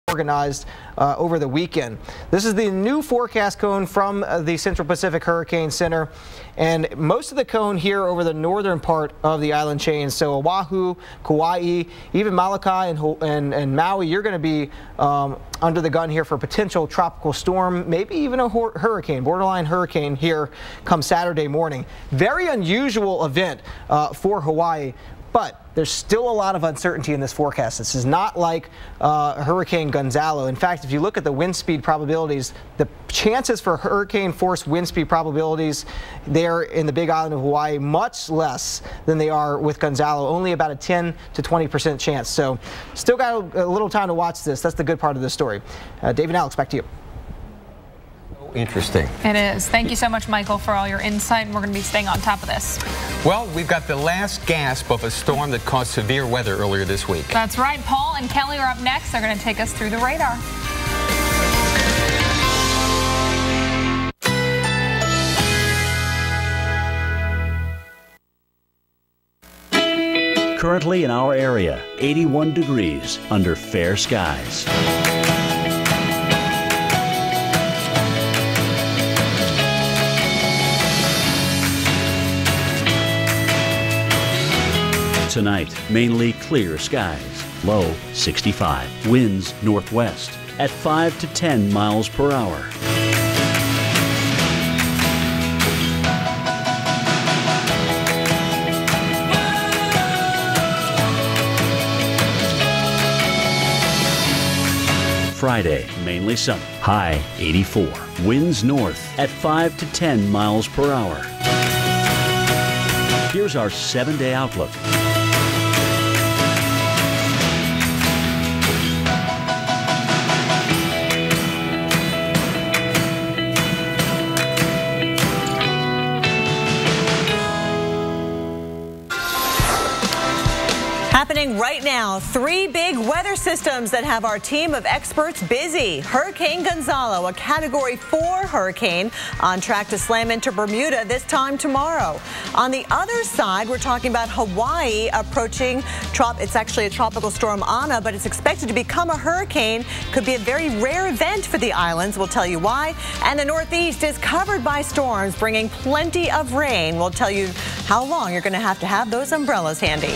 organized over the weekend. This is the new forecast cone from the Central Pacific Hurricane Center, and most of the cone here over the northern part of the island chain. So Oahu, Kauai, even Molokai and Maui, you're going to be under the gun here for a potential tropical storm, maybe even a hurricane, borderline hurricane here come Saturday morning. Very unusual event for Hawaii. But there's still a lot of uncertainty in this forecast. This is not like Hurricane Gonzalo. In fact, if you look at the wind speed probabilities, the chances for hurricane force wind speed probabilities there in the Big Island of Hawaii much less than they are with Gonzalo, only about a 10 to 20% chance. So still got a little time to watch this. That's the good part of the story. Dave and Alex, back to you. Interesting. It is. Thank you so much, Michael, for all your insight, and we're going to be staying on top of this. Well, we've got the last gasp of a storm that caused severe weather earlier this week. That's right. Paul and Kelly are up next. They're going to take us through the radar. Currently in our area, 81 degrees under fair skies. Tonight, mainly clear skies, low 65. Winds northwest at 5 to 10 miles per hour. Friday, mainly sunny, high 84. Winds north at 5 to 10 miles per hour. Here's our 7-day outlook. Happening right now, 3 big weather systems that have our team of experts busy. Hurricane Gonzalo, a Category 4 hurricane, on track to slam into Bermuda this time tomorrow. On the other side, we're talking about Hawaii approaching, it's actually a tropical storm Ana, but it's expected to become a hurricane. Could be a very rare event for the islands. We'll tell you why. And the Northeast is covered by storms, bringing plenty of rain. We'll tell you how long you're going to have those umbrellas handy.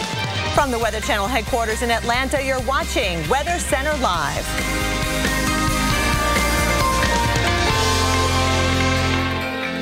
From the Weather Channel headquarters in Atlanta, you're watching Weather Center Live.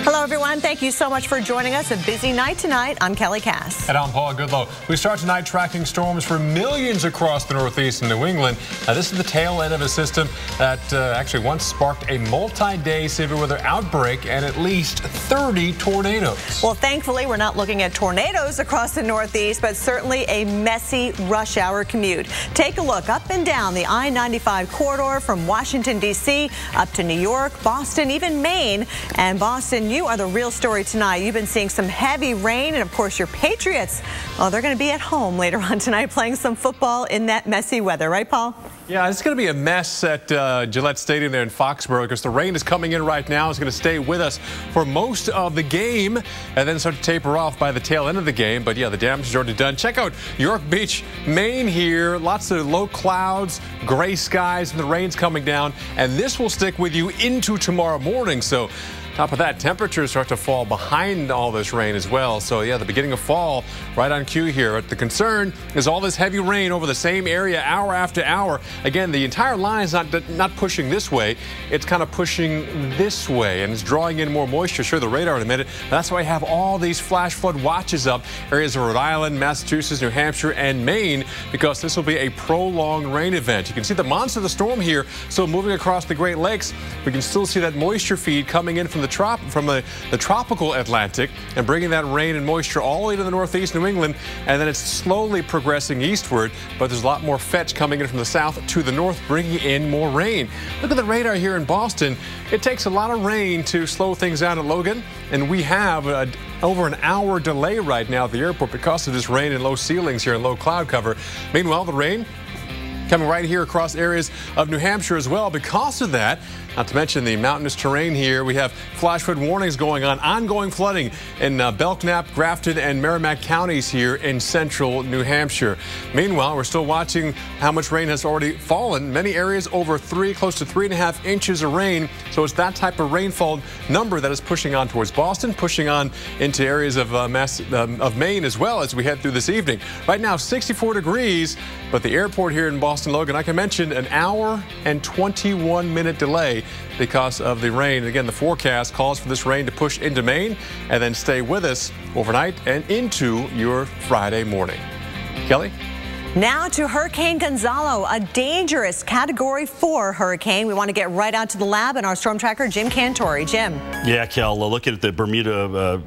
Hello, everyone. Thank you so much for joining us. A busy night tonight. I'm Kelly Cass. And I'm Paul Goodlow. We start tonight tracking storms for millions across the Northeast and New England. Now, this is the tail end of a system that actually once sparked a multi-day severe weather outbreak and at least 30 tornadoes. Well, thankfully, we're not looking at tornadoes across the Northeast, but certainly a messy rush hour commute. Take a look up and down the I-95 corridor from Washington, D.C. up to New York, Boston, even Maine. And Boston, you are the real story tonight. You've been seeing some heavy rain, and of course your Patriots, well, they're going to be at home later on tonight playing some football in that messy weather, right, Paul? Yeah, it's going to be a mess at Gillette Stadium there in Foxborough because the rain is coming in right now. It's going to stay with us for most of the game and then start to taper off by the tail end of the game. But yeah, the damage is already done. Check out York Beach, Maine here. Lots of low clouds, gray skies, and the rain's coming down. And this will stick with you into tomorrow morning. So top of that, temperatures start to fall behind all this rain as well. So yeah, the beginning of fall right on cue here. But the concern is all this heavy rain over the same area hour after hour. Again, the entire line is not pushing this way. It's kind of pushing this way, and it's drawing in more moisture. Sure, the radar in a minute. That's why I have all these flash flood watches up. Areas of Rhode Island, Massachusetts, New Hampshire, and Maine, because this will be a prolonged rain event. You can see the monster of the storm here. So moving across the Great Lakes, we can still see that moisture feed coming in from the tropical Atlantic and bringing that rain and moisture all the way to the Northeast New England, and then it's slowly progressing eastward, but there's a lot more fetch coming in from the south to the north, bringing in more rain. Look at the radar here in Boston. It takes a lot of rain to slow things down at Logan, and we have over an hour delay right now at the airport because of this rain and low ceilings here and low cloud cover. Meanwhile, the rain coming right here across areas of New Hampshire as well. Because of that, not to mention the mountainous terrain here, we have flash flood warnings going on, ongoing flooding in Belknap, Grafton, and Merrimack counties here in central New Hampshire. Meanwhile, we're still watching how much rain has already fallen. Many areas over close to 3.5 inches of rain. So it's that type of rainfall number that is pushing on towards Boston, pushing on into areas of Maine as well as we head through this evening. Right now, 64 degrees, but the airport here in Boston Logan, like I mentioned, an hour and 21-minute delay because of the rain. Again, the forecast calls for this rain to push into Maine and then stay with us overnight and into your Friday morning. Kelly? Now to Hurricane Gonzalo, a dangerous Category 4 hurricane. We want to get right out to the lab and our storm tracker, Jim Cantori. Jim. Yeah, Kel, looking at the Bermuda,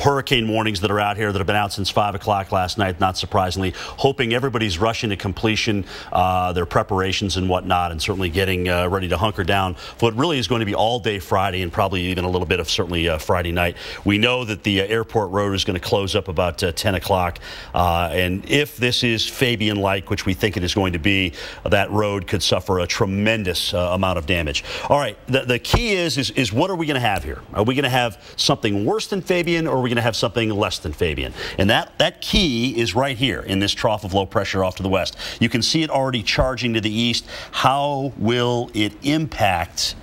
hurricane warnings that are out here that have been out since 5 o'clock last night, not surprisingly, hoping everybody's rushing to completion, their preparations and whatnot, and certainly getting ready to hunker down for what really is going to be all day Friday and probably even a little bit of certainly Friday night. We know that the airport road is going to close up about 10 o'clock, and if this is Fabian-like, which we think it is going to be, that road could suffer a tremendous amount of damage. All right, the key is what are we going to have here? Are we going to have something worse than Fabian, or are we going to have something less than Fabian? And that key is right here in this trough of low pressure off to the west. You can see it already charging to the east. How will it impact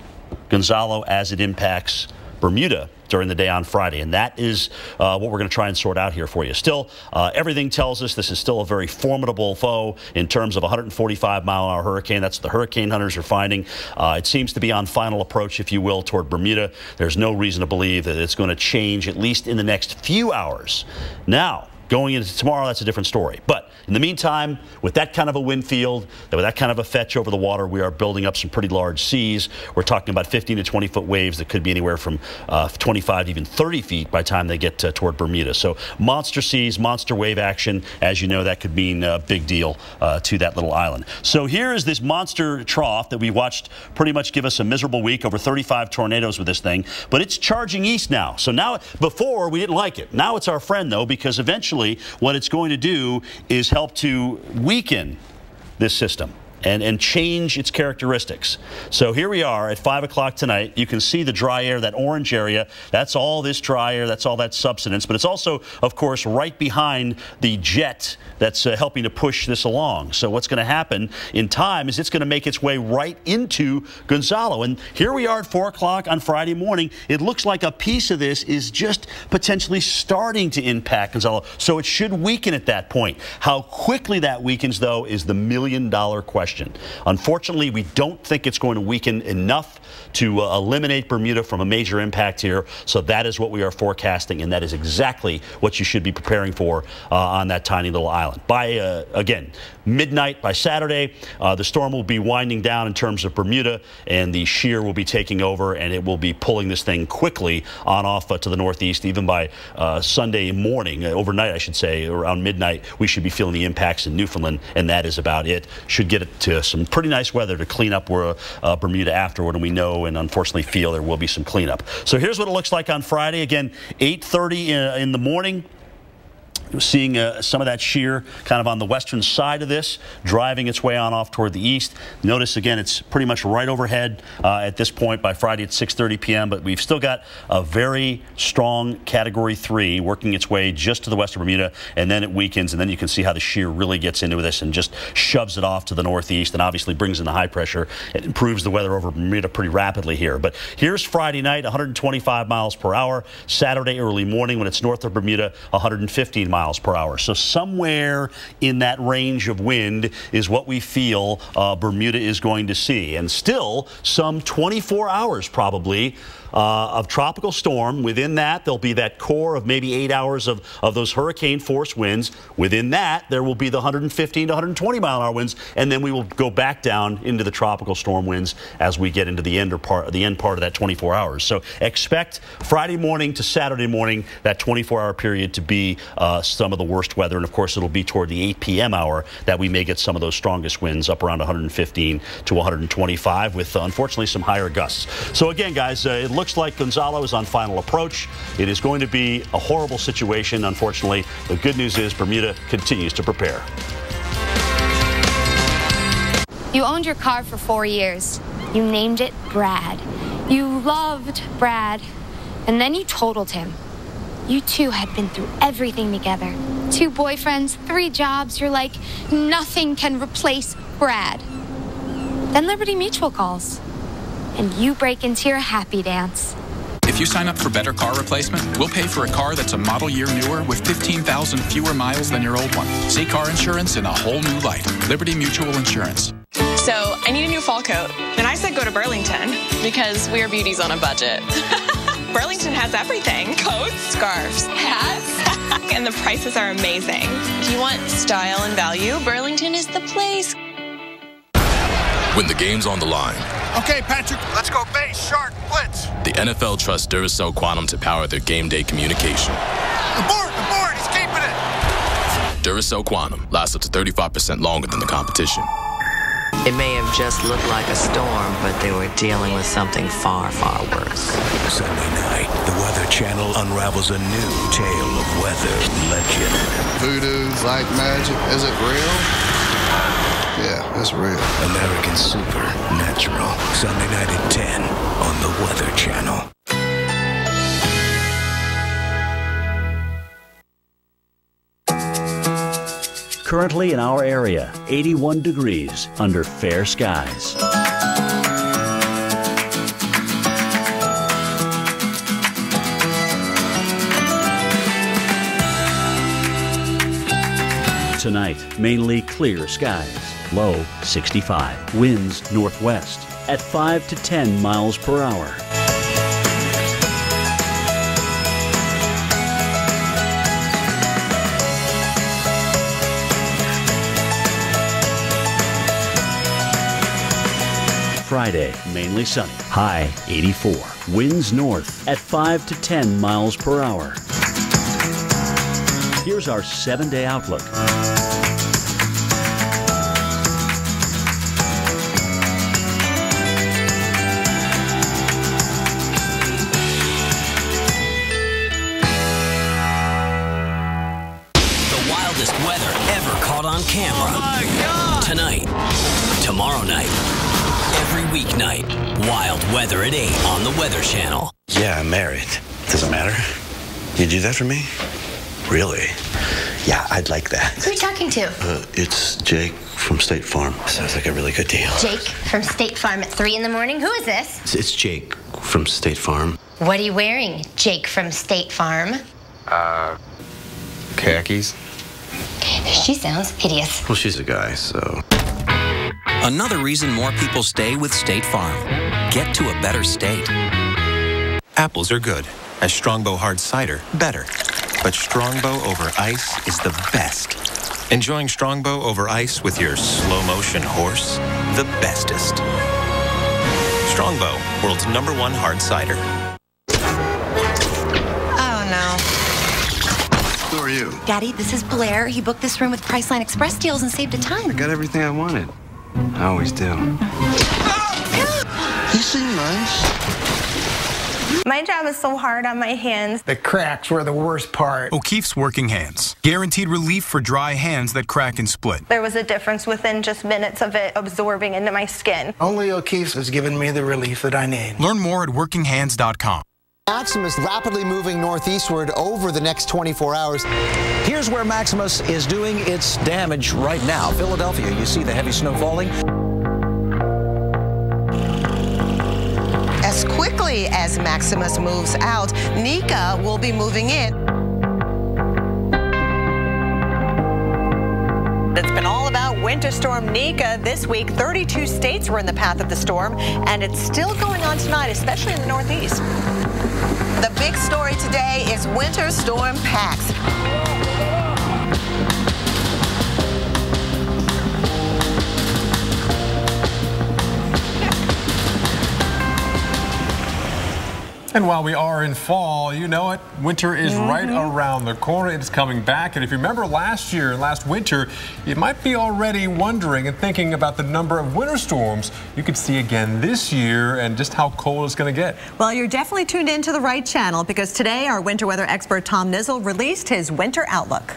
Gonzalo as it impacts Bermuda during the day on Friday? And that is what we're going to try and sort out here for you. Still, everything tells us this is still a very formidable foe in terms of a 145-mile-an-hour hurricane. That's what the hurricane hunters are finding. It seems to be on final approach, if you will, toward Bermuda. There's no reason to believe that it's going to change, at least in the next few hours. Now, going into tomorrow, that's a different story. But in the meantime, with that kind of a wind field, with that kind of a fetch over the water, we are building up some pretty large seas. We're talking about 15 to 20-foot waves that could be anywhere from 25 to even 30 feet by the time they get toward Bermuda. So monster seas, monster wave action. As you know, that could mean a big deal to that little island. So here is this monster trough that we watched pretty much give us a miserable week, over 35 tornadoes with this thing. But it's charging east now. So now, before, we didn't like it. Now it's our friend, though, because eventually what it's going to do is help to weaken this system and change its characteristics. So here we are at 5 o'clock tonight. You can see the dry air, that orange area. That's all this dry air. That's all that subsidence. But it's also, of course, right behind the jet that's helping to push this along. So what's going to happen in time is it's going to make its way right into Gonzalo. And here we are at 4 o'clock on Friday morning. It looks like a piece of this is just potentially starting to impact Gonzalo. So it should weaken at that point. How quickly that weakens, though, is the million-dollar question. Unfortunately, we don't think it's going to weaken enough to eliminate Bermuda from a major impact here. So that is what we are forecasting, and that is exactly what you should be preparing for on that tiny little island. By, again, midnight by Saturday, the storm will be winding down in terms of Bermuda, and the shear will be taking over, and it will be pulling this thing quickly on off to the northeast. Even by Sunday morning, overnight, I should say, around midnight, we should be feeling the impacts in Newfoundland, and that is about it. Should get it to some pretty nice weather to clean up Bermuda afterward, and we know and unfortunately feel there will be some cleanup. So here's what it looks like on Friday. Again, 8:30 in the morning. Seeing some of that shear kind of on the western side of this, driving its way on off toward the east. Notice, again, it's pretty much right overhead at this point by Friday at 6:30 p.m., but we've still got a very strong Category 3 working its way just to the west of Bermuda, and then it weakens, and then you can see how the shear really gets into this and just shoves it off to the northeast and obviously brings in the high pressure. It improves the weather over Bermuda pretty rapidly here. But here's Friday night, 125 miles per hour. Saturday early morning when it's north of Bermuda, 115 miles per hour. So somewhere in that range of wind is what we feel Bermuda is going to see. And still some 24 hours probably of tropical storm. Within that, there'll be that core of maybe 8 hours of those hurricane force winds. Within that, there will be the 115 to 120 mile an hour winds, and then we will go back down into the tropical storm winds as we get into the end part of that 24 hours. So expect Friday morning to Saturday morning, that 24-hour period, to be some of the worst weather. And of course, it'll be toward the 8 p.m. hour that we may get some of those strongest winds up around 115 to 125 with unfortunately some higher gusts. So again, guys, it looks like Gonzalo is on final approach. It is going to be a horrible situation, unfortunately. The good news is Bermuda continues to prepare. You owned your car for 4 years. You named it Brad. You loved Brad. And then you totaled him. You two had been through everything together. 2 boyfriends, 3 jobs. You're like, nothing can replace Brad. Then Liberty Mutual calls. And you break into your happy dance. If you sign up for Better Car Replacement, we'll pay for a car that's a model year newer with 15,000 fewer miles than your old one. See car insurance in a whole new light. Liberty Mutual Insurance. So I need a new fall coat. And I said go to Burlington because we're beauties on a budget. Burlington has everything. Coats, scarves, hats, and the prices are amazing. If you want style and value, Burlington is the place. When the game's on the line. Okay, Patrick, let's go base, shark, blitz. The NFL trusts Duracell Quantum to power their game day communication. Abort, he's keeping it. Duracell Quantum lasts up to 35% longer than the competition. It may have just looked like a storm, but they were dealing with something far, far worse. Sunday night, the Weather Channel unravels a new tale of weather legend. Voodoo, like magic, is it real? Yeah, it's real. American Supernatural. Sunday night at 10 on the Weather Channel. Currently in our area, 81 degrees under fair skies. Tonight, mainly clear skies. Low 65. Winds northwest at 5 to 10 miles per hour. Friday, mainly sunny. High 84. Winds north at 5 to 10 miles per hour. Here's our 7-day outlook. Weather ever caught on camera. Oh my God! Tonight, tomorrow night, every weeknight, wild weather at 8 on the Weather Channel. Yeah, I'm married. Does it matter? You do that for me? Really? Yeah, I'd like that. Who are you talking to? It's Jake from State Farm. Sounds like a really good deal. Jake from State Farm at 3 in the morning? Who is this? It's Jake from State Farm. What are you wearing, Jake from State Farm? Khakis. She sounds hideous. Well, she's a guy, so. Another reason more people stay with State Farm. Get to a better state. Apples are good. As Strongbow hard cider, better. But Strongbow over ice is the best. Enjoying Strongbow over ice with your slow-motion horse? The bestest. Strongbow, world's #1 hard cider. Oh, no. Who are you? Daddy, this is Blair. He booked this room with Priceline Express deals and saved a ton. I got everything I wanted. I always do. You seem nice. My job is so hard on my hands. The cracks were the worst part. O'Keefe's Working Hands. Guaranteed relief for dry hands that crack and split. There was a difference within just minutes of it absorbing into my skin. Only O'Keefe's has given me the relief that I need. Learn more at workinghands.com. Maximus rapidly moving northeastward over the next 24 hours. Here's where Maximus is doing its damage right now. Philadelphia, you see the heavy snow falling. As quickly as Maximus moves out, Nika will be moving in. It's been all about Winter Storm Nika this week. 32 states were in the path of the storm, and it's still going on tonight, especially in the Northeast. The big story today is Winter Storm Pax. And while we are in fall, you know it, winter is right around the corner. It's coming back. And if you remember last winter, you might be already wondering and thinking about the number of winter storms you could see again this year and just how cold it's going to get. Well, you're definitely tuned into the right channel because today our winter weather expert Tom Nizzle released his winter outlook.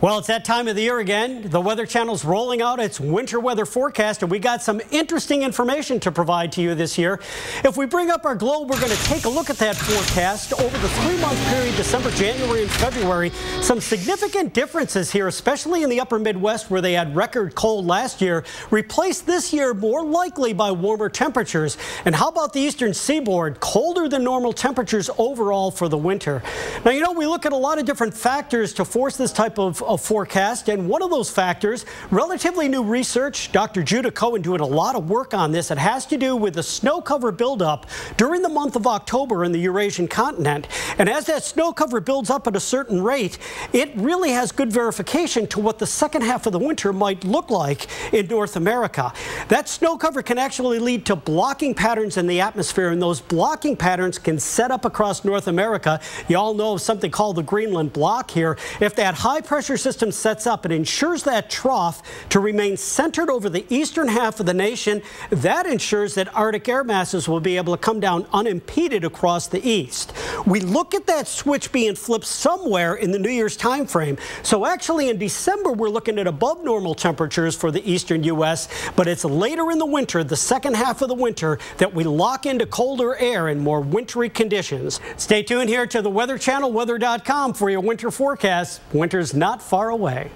Well, it's that time of the year again. The Weather Channel's rolling out its winter weather forecast, and we got some interesting information to provide to you this year. If we bring up our globe, we're going to take a look at that forecast over the 3-month period, December, January, and February. Some significant differences here, especially in the upper Midwest where they had record cold last year, replaced this year more likely by warmer temperatures. And how about the eastern seaboard? Colder than normal temperatures overall for the winter. Now, you know, we look at a lot of different factors to force this type of forecast, and one of those factors, relatively new research, Dr. Judah Cohen doing a lot of work on this. It has to do with the snow cover buildup during the month of October in the Eurasian continent. And as that snow cover builds up at a certain rate, it really has good verification to what the second half of the winter might look like in North America. That snow cover can actually lead to blocking patterns in the atmosphere, and those blocking patterns can set up across North America. You all know of something called the Greenland block here. If that high pressure system sets up, it ensures that trough to remain centered over the eastern half of the nation. That ensures that Arctic air masses will be able to come down unimpeded across the east. We look at that switch being flipped somewhere in the New Year's time frame. So actually in December, we're looking at above normal temperatures for the eastern U.S., but it's later in the winter, the second half of the winter, that we lock into colder air and more wintry conditions. Stay tuned here to the Weather Channel, weather.com, for your winter forecast. Winter's not far away.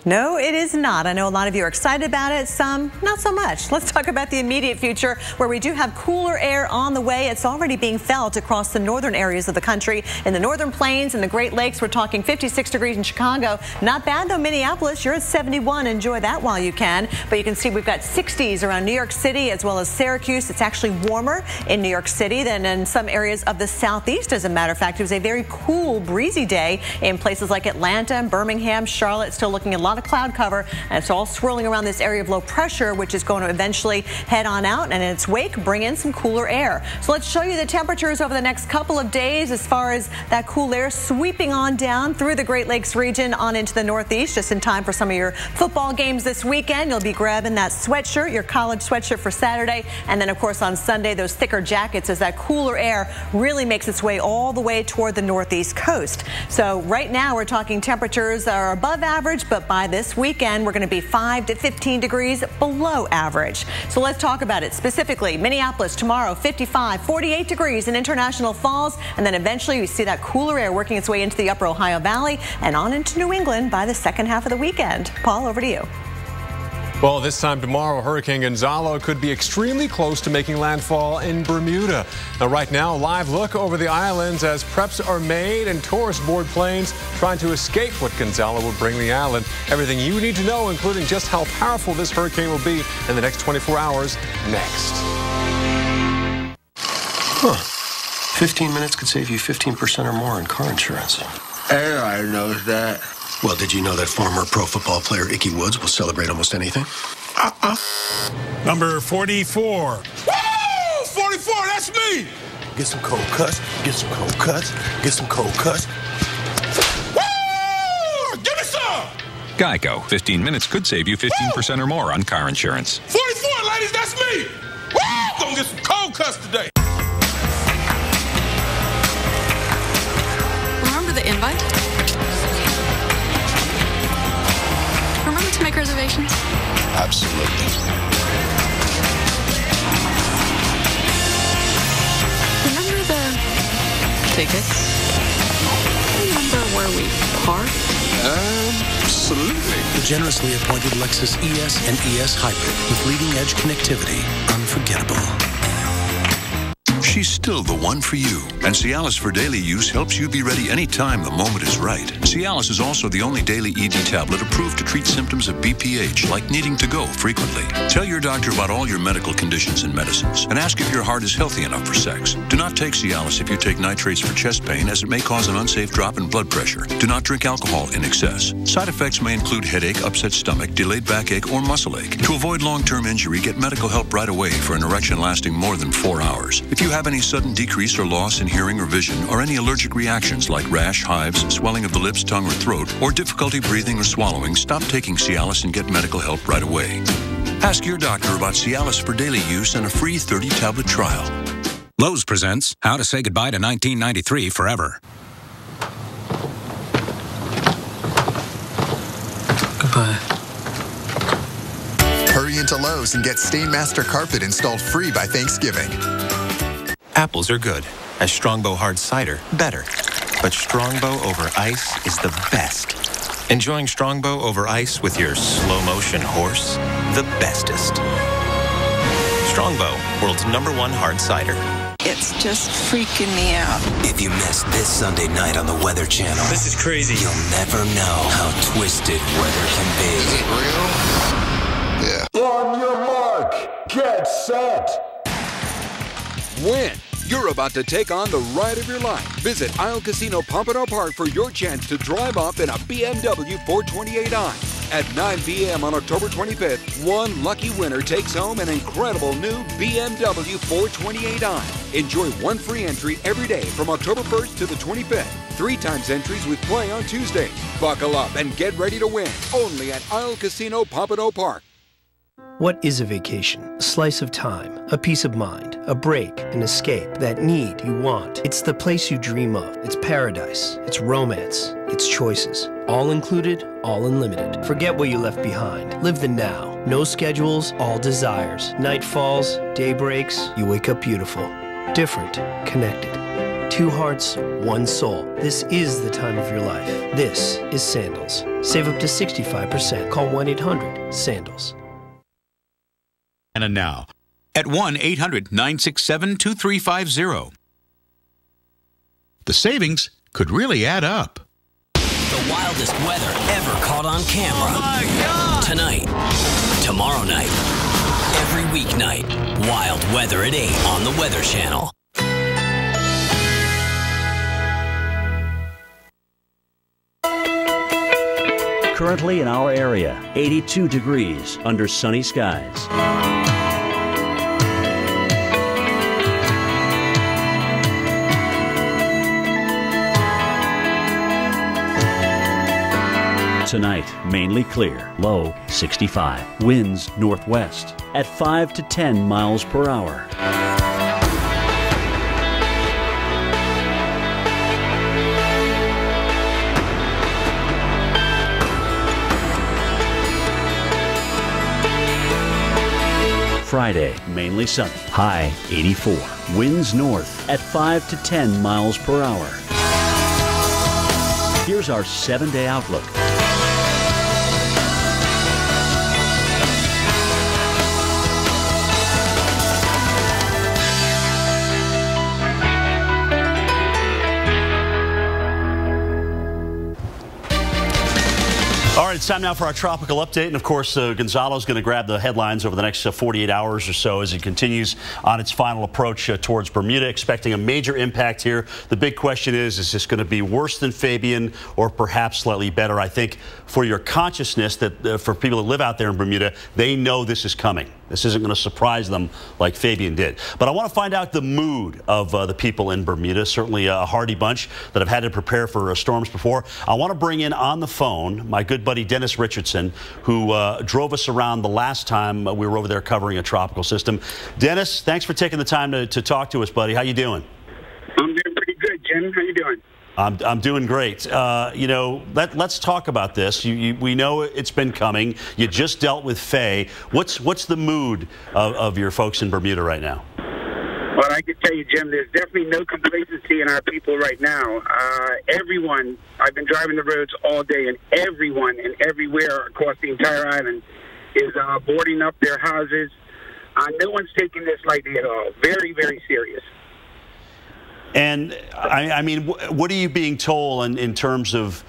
No, it is not. I know a lot of you are excited about it, some not so much. Let's talk about the immediate future, where we do have cooler air on the way. It's already being felt across the northern areas of the country. In the northern plains and the Great Lakes, we're talking 56 degrees in Chicago. Not bad though, Minneapolis, you're at 71. Enjoy that while you can. But you can see we've got 60s around New York City as well as Syracuse. It's actually warmer in New York City than in some areas of the southeast. As a matter of fact, it was a very cool, breezy day in places like Atlanta and Birmingham, Charlotte. Still looking at a lot of cloud cover, and it's all swirling around this area of low pressure, which is going to eventually head on out and in its wake bring in some cooler air. So let's show you the temperatures over the next couple of days as far as that cool air sweeping on down through the Great Lakes region on into the northeast, just in time for some of your football games this weekend. You'll be grabbing that sweatshirt, your college sweatshirt for Saturday, and then of course on Sunday those thicker jackets as that cooler air really makes its way all the way toward the northeast coast. So right now we're talking temperatures that are above average, but by this weekend we're going to be 5 to 15 degrees below average. So let's talk about it specifically. Minneapolis tomorrow 55, 48 degrees in International Falls, and then eventually we see that cooler air working its way into the upper Ohio Valley and on into New England by the second half of the weekend. Paul, over to you. Well, this time tomorrow, Hurricane Gonzalo could be extremely close to making landfall in Bermuda. Now, right now, live look over the islands as preps are made and tourists board planes trying to escape what Gonzalo will bring the island. Everything you need to know, including just how powerful this hurricane will be in the next 24 hours, next. Huh. 15 minutes could save you 15% or more in car insurance. Everybody knows that. Well, did you know that former pro football player Ickey Woods will celebrate almost anything? Number 44. Woo! 44, that's me! Get some cold cuts, get some cold cuts, get some cold cuts. Woo! Give me some! Geico. 15 minutes could save you 15% or more on car insurance. 44, ladies, that's me! Woo! Gonna get some cold cuts today. Remember the invite? Remember to make reservations? Absolutely. Remember the tickets? Remember where we parked? Absolutely. The generously appointed Lexus ES and ES Hybrid with leading-edge connectivity. Unforgettable. She's still the one for you. And Cialis for daily use helps you be ready anytime the moment is right. Cialis is also the only daily ED tablet approved to treat symptoms of BPH, like needing to go frequently. Tell your doctor about all your medical conditions and medicines, and ask if your heart is healthy enough for sex. Do not take Cialis if you take nitrates for chest pain, as it may cause an unsafe drop in blood pressure. Do not drink alcohol in excess. Side effects may include headache, upset stomach, delayed backache, or muscle ache. To avoid long-term injury, get medical help right away for an erection lasting more than 4 hours. If you have any sudden decrease or loss in hearing or vision, or any allergic reactions like rash, hives, swelling of the lips, tongue, or throat, or difficulty breathing or swallowing, stop taking Cialis and get medical help right away. Ask your doctor about Cialis for daily use and a free 30-tablet trial. Lowe's presents How to Say Goodbye to 1993 Forever. Bye. Hurry into Lowe's and get Stainmaster carpet installed free by Thanksgiving. Apples are good. As Strongbow hard cider, better. But Strongbow over ice is the best. Enjoying Strongbow over ice with your slow-motion horse, the bestest. Strongbow, world's #1 hard cider. It's just freaking me out. If you miss this Sunday night on the Weather Channel, This is crazy. You'll never know how twisted weather can be. Is it real? Yeah. On your mark, get set. Win. You're about to take on the ride of your life. Visit Isle Casino Pompano Park for your chance to drive off in a BMW 428i. At 9 p.m. on October 25th, one lucky winner takes home an incredible new BMW 428i. Enjoy one free entry every day from October 1st to the 25th. 3 times entries with play on Tuesdays. Buckle up and get ready to win. Only at Isle Casino Pompano Park. What is a vacation? A slice of time, a peace of mind, a break, an escape, that need you want. It's the place you dream of. It's paradise. It's romance. It's choices. All included, all unlimited. Forget what you left behind. Live the now. No schedules, all desires. Night falls, day breaks, you wake up beautiful. Different, connected. 2 hearts, 1 soul. This is the time of your life. This is Sandals. Save up to 65%. Call 1-800-SANDALS. And now at 1-800-967-2350. The savings could really add up. The wildest weather ever caught on camera. Oh my God! Tonight, tomorrow night, every weeknight, wild weather at 8 on the Weather Channel. Currently in our area, 82 degrees under sunny skies. Tonight, mainly clear, low 65. Winds northwest at 5 to 10 miles per hour. Friday, mainly sunny, high 84. Winds north at 5 to 10 miles per hour. Here's our 7-day outlook. All right, it's time now for our tropical update. And, of course, Gonzalo's going to grab the headlines over the next 48 hours or so as it continues on its final approach towards Bermuda, expecting a major impact here. The big question is this going to be worse than Fabian or perhaps slightly better? I think for your consciousness that for people that live out there in Bermuda, they know this is coming. This isn't going to surprise them like Fabian did. But I want to find out the mood of the people in Bermuda, certainly a hardy bunch that have had to prepare for storms before. I want to bring in on the phone my good buddy Dennis Richardson, who drove us around the last time we were over there covering a tropical system. Dennis, thanks for taking the time to talk to us, buddy. How you doing? I'm doing pretty good, Jim. How you doing? I'm doing great. You know, let's talk about this. We know it's been coming. You just dealt with Faye. What's the mood of your folks in Bermuda right now? Well, I can tell you, Jim, there's definitely no complacency in our people right now. Everyone, I've been driving the roads all day, and everyone and everywhere across the entire island is boarding up their houses. No one's taking this lightly at all. Very, very serious. And, I mean, what are you being told in terms of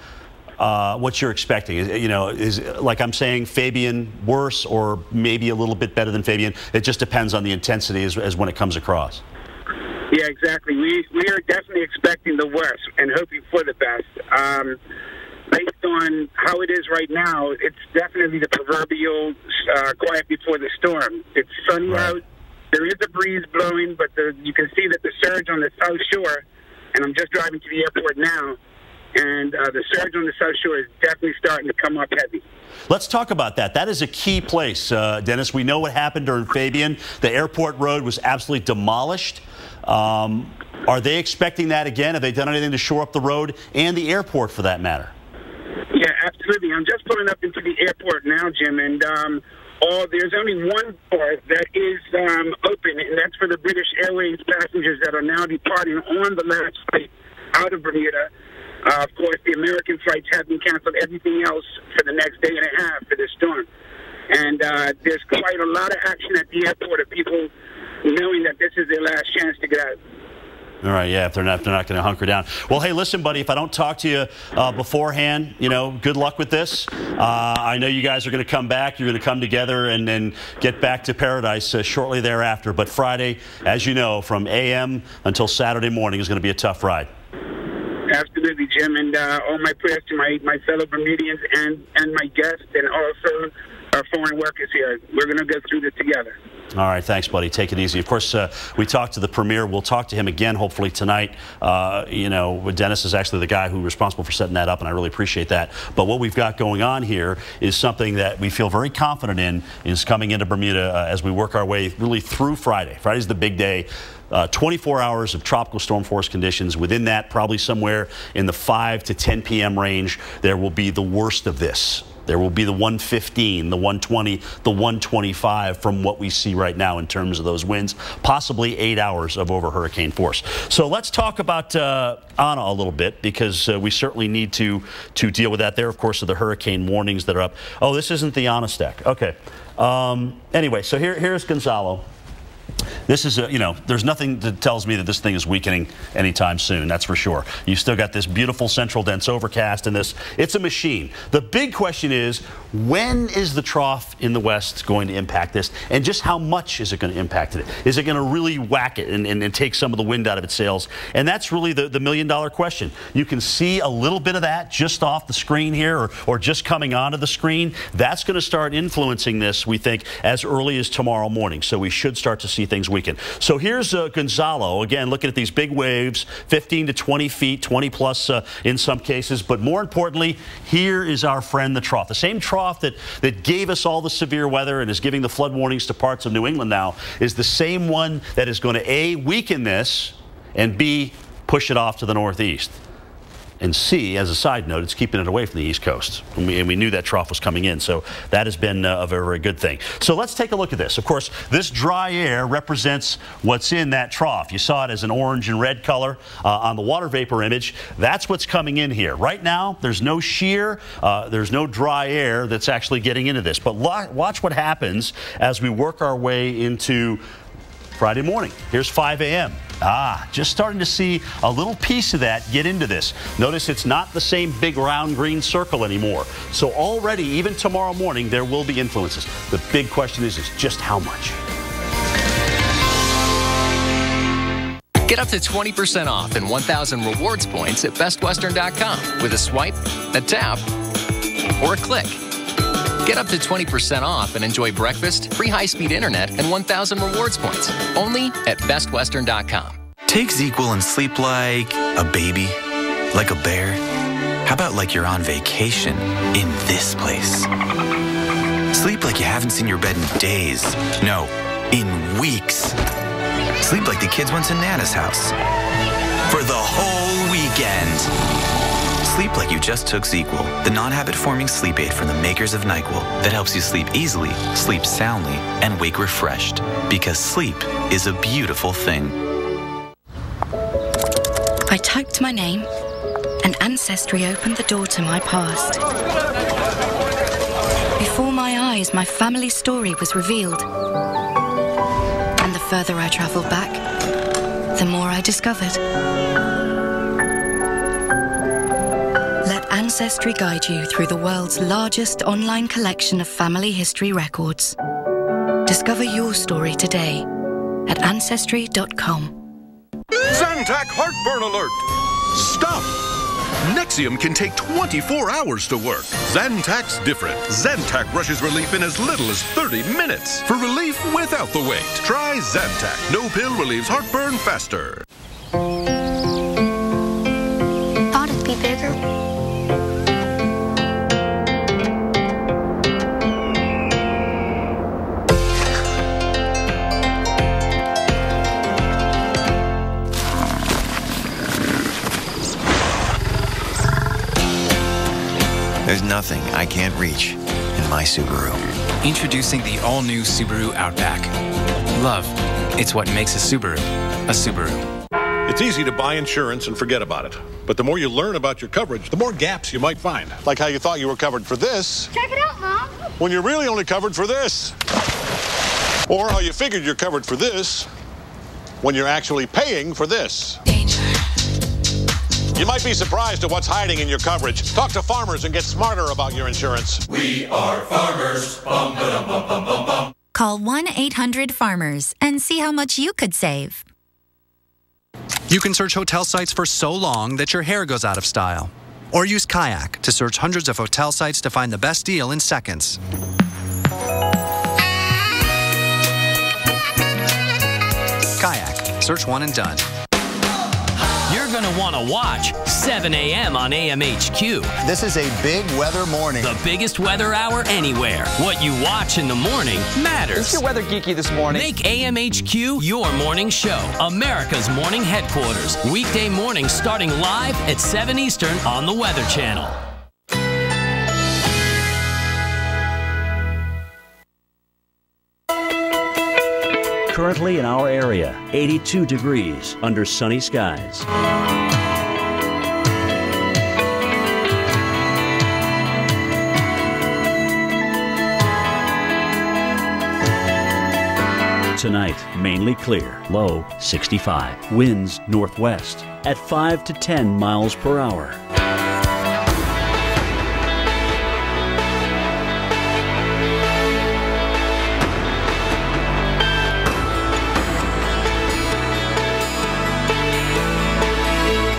what you're expecting? You know, is like I'm saying, Fabian worse or maybe a little bit better than Fabian? It just depends on the intensity as when it comes across. Yeah, exactly. We are definitely expecting the worst and hoping for the best. Based on how it is right now, it's definitely the proverbial quiet before the storm. It's sunny out. There is a breeze blowing, but you can see that the surge on the South Shore, and I'm just driving to the airport now, and the surge on the South Shore is definitely starting to come up heavy. Let's talk about that. That is a key place, Dennis. We know what happened during Fabian. The airport road was absolutely demolished. Are they expecting that again? Have they done anything to shore up the road and the airport for that matter? Yeah, absolutely. absolutely. I'm just pulling up into the airport now, Jim, and there's only one door that is open, and that's for the British Airways passengers that are now departing on the last flight out of Bermuda. Of course, the American flights have been canceled. Everything else for the next day and a half for this storm. And there's quite a lot of action at the airport of people knowing that this is their last chance to get out. All right, yeah, if they're not going to hunker down. Well, hey, listen, buddy, if I don't talk to you beforehand, good luck with this. I know you guys are going to come back. You're going to come together and then get back to paradise shortly thereafter. But Friday, as you know, from a.m. until Saturday morning is going to be a tough ride. Absolutely, Jim, and all my prayers to my fellow Bermudians and my guests and also our foreign workers here. We're going to go through this together. All right, thanks, buddy. Take it easy. Of course, we talked to the Premier. We'll talk to him again, hopefully, tonight. Dennis is actually the guy who's responsible for setting that up, and I really appreciate that. But what we've got going on here is something that we feel very confident in is coming into Bermuda as we work our way really through Friday. Friday's the big day. 24 hours of tropical storm force conditions. Within that, probably somewhere in the 5 to 10 p.m. range, there will be the worst of this. There will be the 115, the 120, the 125 from what we see right now in terms of those winds, possibly 8 hours of over hurricane force. So let's talk about Ana a little bit because we certainly need to deal with that. There, of course, are the hurricane warnings that are up. Oh, this isn't the Ana stack. Okay. Anyway, so here's Gonzalo. This is there's nothing that tells me that this thing is weakening anytime soon, that's for sure. You still got this beautiful central dense overcast and it's a machine. The big question is, when is the trough in the west going to impact this, and just how much is it going to impact it? Is it going to really whack it and take some of the wind out of its sails? And that's really the million-dollar question. You can see a little bit of that just off the screen here or just coming onto the screen. That's going to start influencing this, we think, as early as tomorrow morning. So we should start to see things weaken. So here's Gonzalo, again, looking at these big waves, 15 to 20 feet, 20 plus in some cases. But more importantly, here is our friend, the trough. The same trough that gave us all the severe weather and is giving the flood warnings to parts of New England now is the same one that is going to, A, weaken this, and B, push it off to the northeast. And C, as a side note, it's keeping it away from the East Coast. And we knew that trough was coming in, so that has been a very, very good thing. So let's take a look at this. Of course, this dry air represents what's in that trough. You saw it as an orange and red color on the water vapor image. That's what's coming in here. Right now, there's no shear, there's no dry air that's actually getting into this. But watch what happens as we work our way into Friday morning. Here's 5 a.m. Just starting to see a little piece of that get into this. Notice it's not the same big round green circle anymore. So already, even tomorrow morning, there will be influences. The big question is just how much? Get up to 20% off and 1,000 rewards points at bestwestern.com with a swipe, a tap, or a click. Get up to 20% off and enjoy breakfast, free high-speed internet, and 1,000 rewards points. Only at bestwestern.com. Take ZzzQuil and sleep like a baby, like a bear. How about like you're on vacation in this place? Sleep like you haven't seen your bed in days. No, in weeks. Sleep like the kids went to Nana's house for the whole weekend. Sleep like you just took ZzzQuil, the non-habit-forming sleep aid from the makers of NyQuil that helps you sleep easily, sleep soundly, and wake refreshed. Because sleep is a beautiful thing. I typed my name, and Ancestry opened the door to my past. Before my eyes, my family story was revealed. And the further I traveled back, the more I discovered. Let Ancestry guide you through the world's largest online collection of family history records. Discover your story today at Ancestry.com. Zantac heartburn alert! Stop! Nexium can take 24 hours to work. Zantac's different. Zantac rushes relief in as little as 30 minutes. For relief without the wait, try Zantac. No pill relieves heartburn faster. Thought it'd be bigger. There's nothing can't reach in my Subaru. Introducing the all-new Subaru Outback. Love, it's what makes a Subaru a Subaru. It's easy to buy insurance and forget about it. But the more you learn about your coverage, the more gaps you might find. Like how you thought you were covered for this. Check it out, Mom. When you're really only covered for this. Or how you figured you're covered for this when you're actually paying for this. Danger. You might be surprised at what's hiding in your coverage. Talk to Farmers and get smarter about your insurance. We are Farmers. Bum, ba-dum, bum, bum, bum, bum. Call 1-800-FARMERS and see how much you could save. You can search hotel sites for so long that your hair goes out of style. Or use Kayak to search hundreds of hotel sites to find the best deal in seconds. Kayak. Search one and done. You're going to want to watch 7 a.m. on AMHQ. This is a big weather morning. The biggest weather hour anywhere. What you watch in the morning matters. Is your weather geeky this morning? Make AMHQ your morning show. America's morning headquarters. Weekday mornings starting live at 7 Eastern on the Weather Channel. Currently in our area, 82 degrees under sunny skies. Tonight, mainly clear, low 65. Winds northwest at 5 to 10 miles per hour.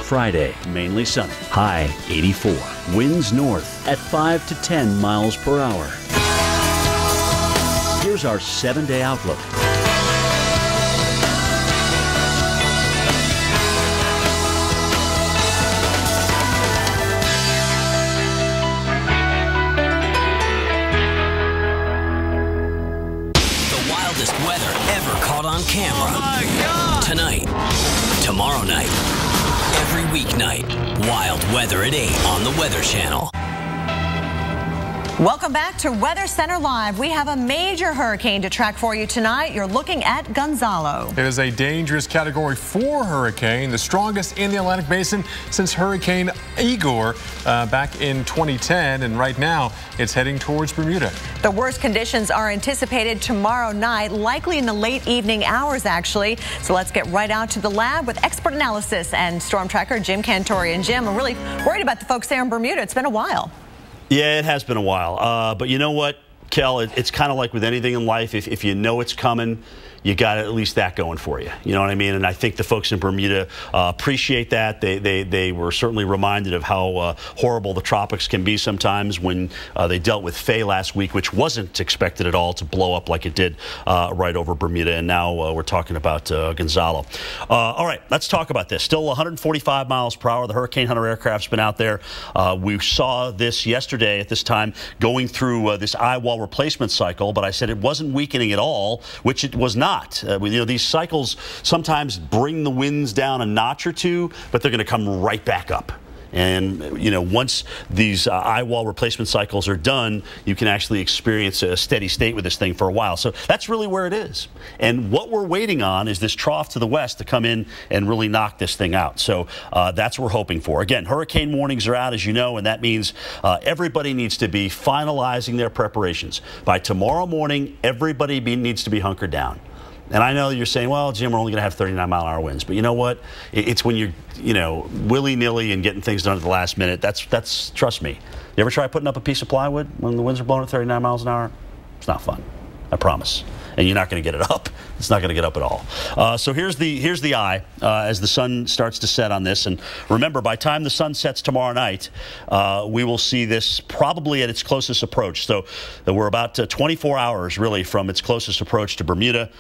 Friday, mainly sunny, high 84. Winds north at 5 to 10 miles per hour. Here's our 7-day outlook. The wildest weather ever caught on camera. Oh my God! Tonight, tomorrow night, every weeknight, wild weather at 8 on the Weather Channel. Welcome back to Weather Center Live. We have a major hurricane to track for you tonight. You're looking at Gonzalo. It is a dangerous Category 4 hurricane, the strongest in the Atlantic Basin since Hurricane Igor back in 2010, and right now it's heading towards Bermuda. The worst conditions are anticipated tomorrow night, likely in the late evening hours, actually. So let's get right out to the lab with expert analysis and storm tracker Jim Cantore. And Jim, I'm really worried about the folks there in Bermuda. It's been a while. Yeah, it has been a while. But you know what, Kel, it's kind of like with anything in life. If you know it's coming, you got at least that going for you. You know what I mean? And I think the folks in Bermuda appreciate that. They were certainly reminded of how horrible the tropics can be sometimes when they dealt with Faye last week, which wasn't expected at all to blow up like it did right over Bermuda. And now we're talking about Gonzalo. All right, let's talk about this. Still 145 miles per hour. The Hurricane Hunter aircraft's been out there. We saw this yesterday at this time going through this eye wall replacement cycle, but I said it wasn't weakening at all, which it was not. You know, these cycles sometimes bring the winds down a notch or two, but they're going to come right back up. And, you know, once these eye wall replacement cycles are done, you can actually experience a steady state with this thing for a while. So that's really where it is. And what we're waiting on is this trough to the west to come in and really knock this thing out. So that's what we're hoping for. Again, hurricane warnings are out, as you know, and that means everybody needs to be finalizing their preparations. By tomorrow morning, everybody needs to be hunkered down. And I know you're saying, well, Jim, we're only going to have 39-mile-an-hour winds. But you know what? It's when you're, you know, willy-nilly and getting things done at the last minute. That's trust me. You ever try putting up a piece of plywood when the winds are blowing at 39 miles an hour? It's not fun. I promise. And you're not going to get it up. It's not going to get up at all. So here's the eye as the sun starts to set on this. And remember, by the time the sun sets tomorrow night, we will see this probably at its closest approach. So we're about 24 hours, really, from its closest approach to Bermuda.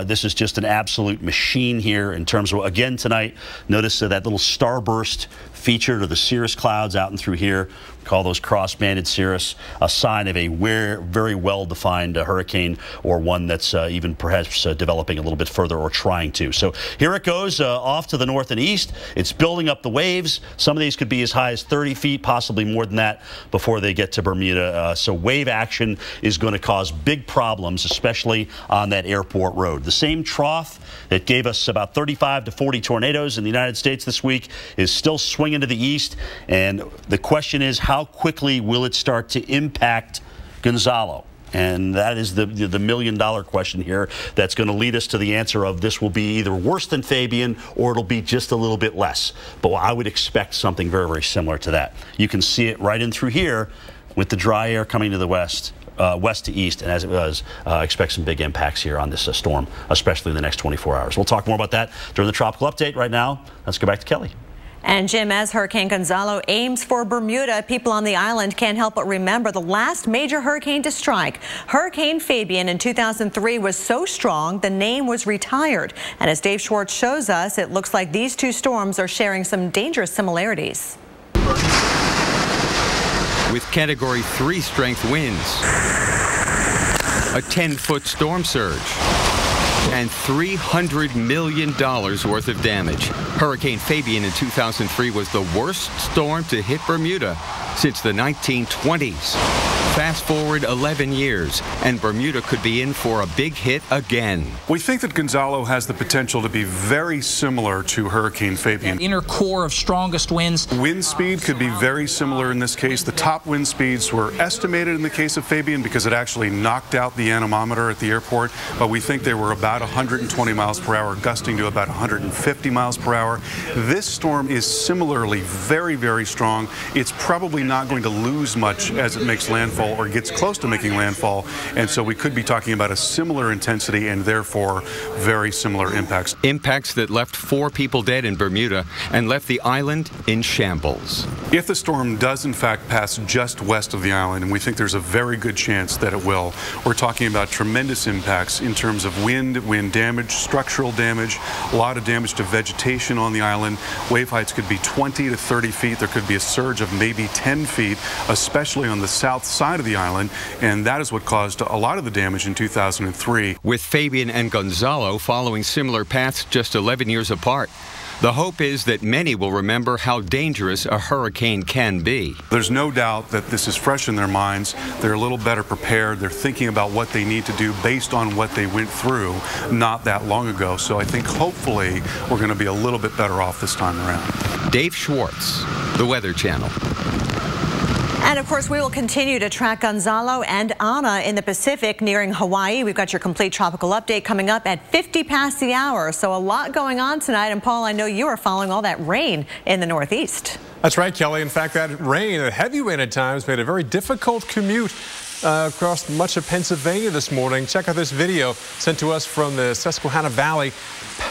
This is just an absolute machine here in terms of, again, tonight, notice that little starburst feature to the cirrus clouds out and through here. We call those cross-banded cirrus, a sign of a very well-defined hurricane, or one that's even perhaps developing a little bit further or trying to. So here it goes off to the north and east. It's building up the waves. Some of these could be as high as 30 feet, possibly more than that before they get to Bermuda. So wave action is going to cause big problems, especially on that airport road. The same trough that gave us about 35 to 40 tornadoes in the United States this week is still swinging to the east. And the question is, how quickly will it start to impact Gonzalo? And that is the million-dollar question here that's going to lead us to the answer of this will be either worse than Fabian or it'll be just a little bit less. But I would expect something very, very similar to that. You can see it right in through here with the dry air coming to the west to east, and as it was, expect some big impacts here on this storm, especially in the next 24 hours. We'll talk more about that during the Tropical Update. Right now, let's go back to Kelly. And Jim, as Hurricane Gonzalo aims for Bermuda, people on the island can't help but remember the last major hurricane to strike. Hurricane Fabian in 2003 was so strong the name was retired. And as Dave Schwartz shows us, it looks like these two storms are sharing some dangerous similarities. With Category 3 strength winds, a 10-foot storm surge, and $300 million worth of damage. Hurricane Fabian in 2003 was the worst storm to hit Bermuda since the 1920s. Fast forward 11 years, and Bermuda could be in for a big hit again. We think that Gonzalo has the potential to be very similar to Hurricane Fabian. Inner core of strongest winds. Wind speed could be very similar in this case. The top wind speeds were estimated in the case of Fabian because it actually knocked out the anemometer at the airport, but we think they were about 120 miles per hour, gusting to about 150 miles per hour. This storm is similarly very, very strong. It's probably not going to lose much as it makes landfall or gets close to making landfall, and so we could be talking about a similar intensity and therefore very similar impacts. Impacts that left 4 people dead in Bermuda and left the island in shambles. If the storm does in fact pass just west of the island, and we think there's a very good chance that it will, we're talking about tremendous impacts in terms of wind damage, structural damage, a lot of damage to vegetation on the island. Wave heights could be 20 to 30 feet. There could be a surge of maybe 10 feet, especially on the south side of the island, and that is what caused a lot of the damage in 2003. With Fabian and Gonzalo following similar paths just 11 years apart, the hope is that many will remember how dangerous a hurricane can be. There's no doubt that this is fresh in their minds. They're a little better prepared. They're thinking about what they need to do based on what they went through not that long ago. So I think hopefully we're going to be a little bit better off this time around. Dave Schwartz, The Weather Channel. And of course, we will continue to track Gonzalo and Ana in the Pacific nearing Hawaii. We've got your complete tropical update coming up at 50 past the hour. So a lot going on tonight. And Paul, I know you are following all that rain in the Northeast. That's right, Kelly. In fact, that rain, a heavy rain at times, made a very difficult commute across much of Pennsylvania this morning. Check out this video sent to us from the Susquehanna Valley.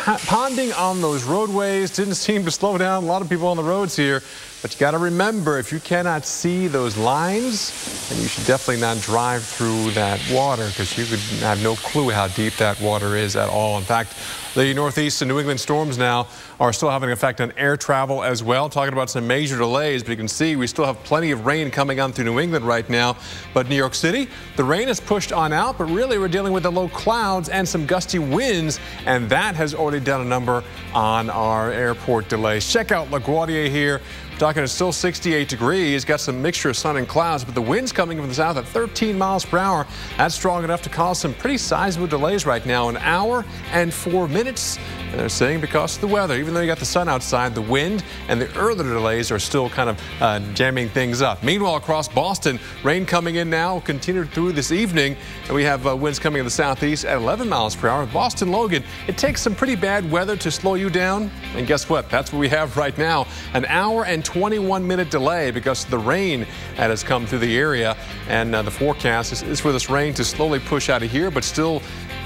Ponding on those roadways didn't seem to slow down a lot of people on the roads here. But you got to remember, if you cannot see those lines, then you should definitely not drive through that water because you could have no clue how deep that water is at all. In fact, the Northeast and New England storms now are still having an effect on air travel as well. Talking about some major delays, but you can see we still have plenty of rain coming on through New England right now. But New York City, the rain is pushed on out, but really we're dealing with the low clouds and some gusty winds, and that has already done a number on our airport delays. Check out LaGuardia here. Talking, it's still 68 degrees, got some mixture of sun and clouds, but the wind's coming from the south at 13 miles per hour. That's strong enough to cause some pretty sizable delays right now, an hour and 4 minutes. And they're saying because of the weather, even though you got the sun outside, the wind and the earlier delays are still kind of jamming things up. Meanwhile, across Boston, rain coming in now, continued through this evening, and we have winds coming in the southeast at 11 miles per hour. Boston Logan, it takes some pretty bad weather to slow you down, and guess what? That's what we have right now, an hour and 21-minute delay because of the rain that has come through the area, and the forecast is for this rain to slowly push out of here, but still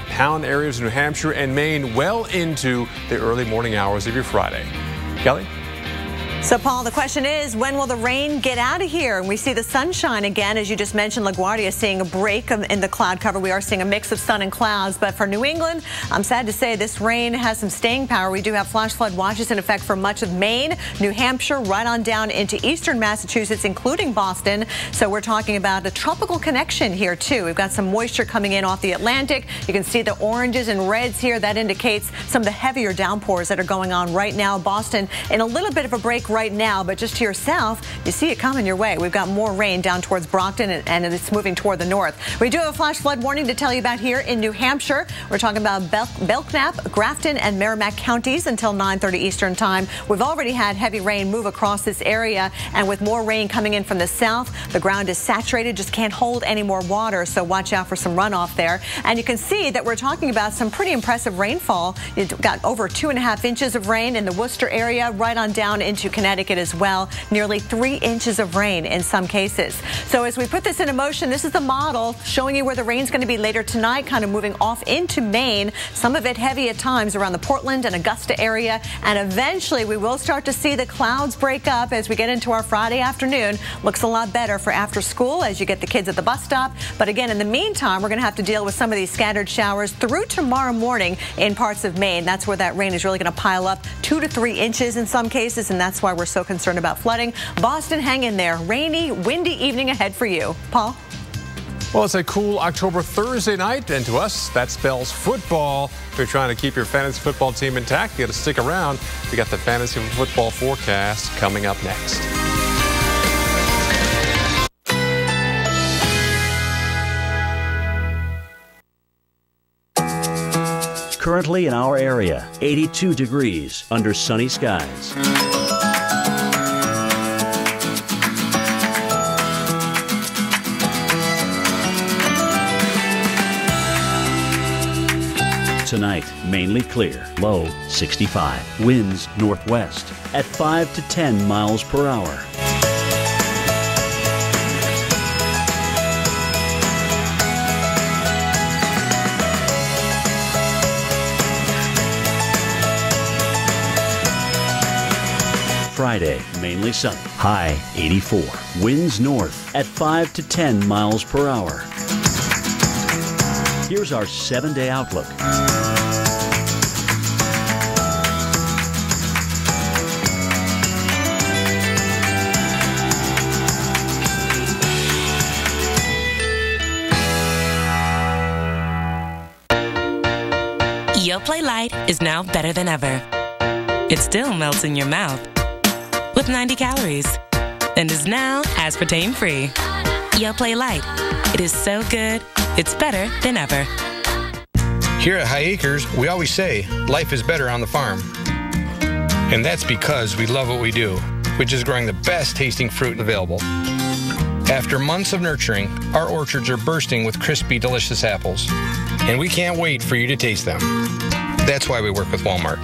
pound areas in New Hampshire and Maine well into the early morning hours of your Friday. Kelly? So, Paul, the question is, when will the rain get out of here? And we see the sunshine again. As you just mentioned, LaGuardia is seeing a break in the cloud cover. We are seeing a mix of sun and clouds. But for New England, I'm sad to say this rain has some staying power. We do have flash flood watches in effect for much of Maine, New Hampshire, right on down into eastern Massachusetts, including Boston. So we're talking about a tropical connection here, too. We've got some moisture coming in off the Atlantic. You can see the oranges and reds here. That indicates some of the heavier downpours that are going on right now. Boston in a little bit of a break right now, but just to your south, you see it coming your way. We've got more rain down towards Brockton, and it's moving toward the north. We do have a flash flood warning to tell you about here in New Hampshire. We're talking about Belknap, Grafton, and Merrimack counties until 9:30 Eastern time. We've already had heavy rain move across this area, and with more rain coming in from the south, the ground is saturated, just can't hold any more water, so watch out for some runoff there. And you can see that we're talking about some pretty impressive rainfall. You've got over 2.5 inches of rain in the Worcester area, right on down into Connecticut as well. Nearly 3 inches of rain in some cases. So as we put this into motion, this is the model showing you where the rain's going to be later tonight, kind of moving off into Maine. Some of it heavy at times around the Portland and Augusta area. And eventually we will start to see the clouds break up as we get into our Friday afternoon. Looks a lot better for after school as you get the kids at the bus stop. But again, in the meantime, we're going to have to deal with some of these scattered showers through tomorrow morning in parts of Maine. That's where that rain is really going to pile up 2 to 3 inches in some cases, and that's why we're so concerned about flooding. Boston, hang in there. Rainy, windy evening ahead for you. Paul? Well, it's a cool October Thursday night, and to us, that spells football. If you're trying to keep your fantasy football team intact, you got to stick around. We got the fantasy football forecast coming up next. Currently in our area, 82 degrees under sunny skies. Tonight, mainly clear, low 65. Winds northwest at 5 to 10 miles per hour. Friday, mainly sunny, high 84. Winds north at 5 to 10 miles per hour. Here's our 7-day outlook. Yoplait Light is now better than ever. It still melts in your mouth with 90 calories and is now aspartame-free. Yoplait Light. It is so good, it's better than ever. Here at High Acres, we always say, life is better on the farm. And that's because we love what we do, which is growing the best tasting fruit available. After months of nurturing, our orchards are bursting with crispy, delicious apples. And we can't wait for you to taste them. That's why we work with Walmart.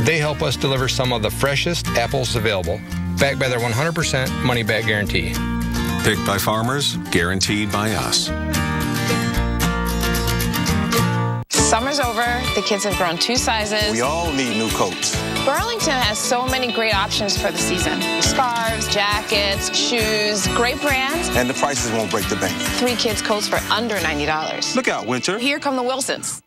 They help us deliver some of the freshest apples available, backed by their 100% money-back guarantee. Picked by farmers, guaranteed by us. Summer's over. The kids have grown 2 sizes. We all need new coats. Burlington has so many great options for the season. Scarves, jackets, shoes, great brands. And the prices won't break the bank. 3 kids' coats for under $90. Look out, Winter. Here come the Wilsons.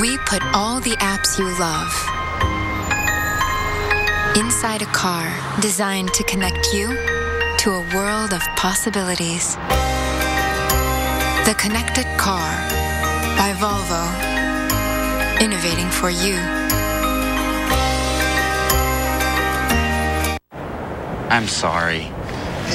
We put all the apps you love inside a car designed to connect you to a world of possibilities. The Connected Car by Volvo. Innovating for you. I'm sorry.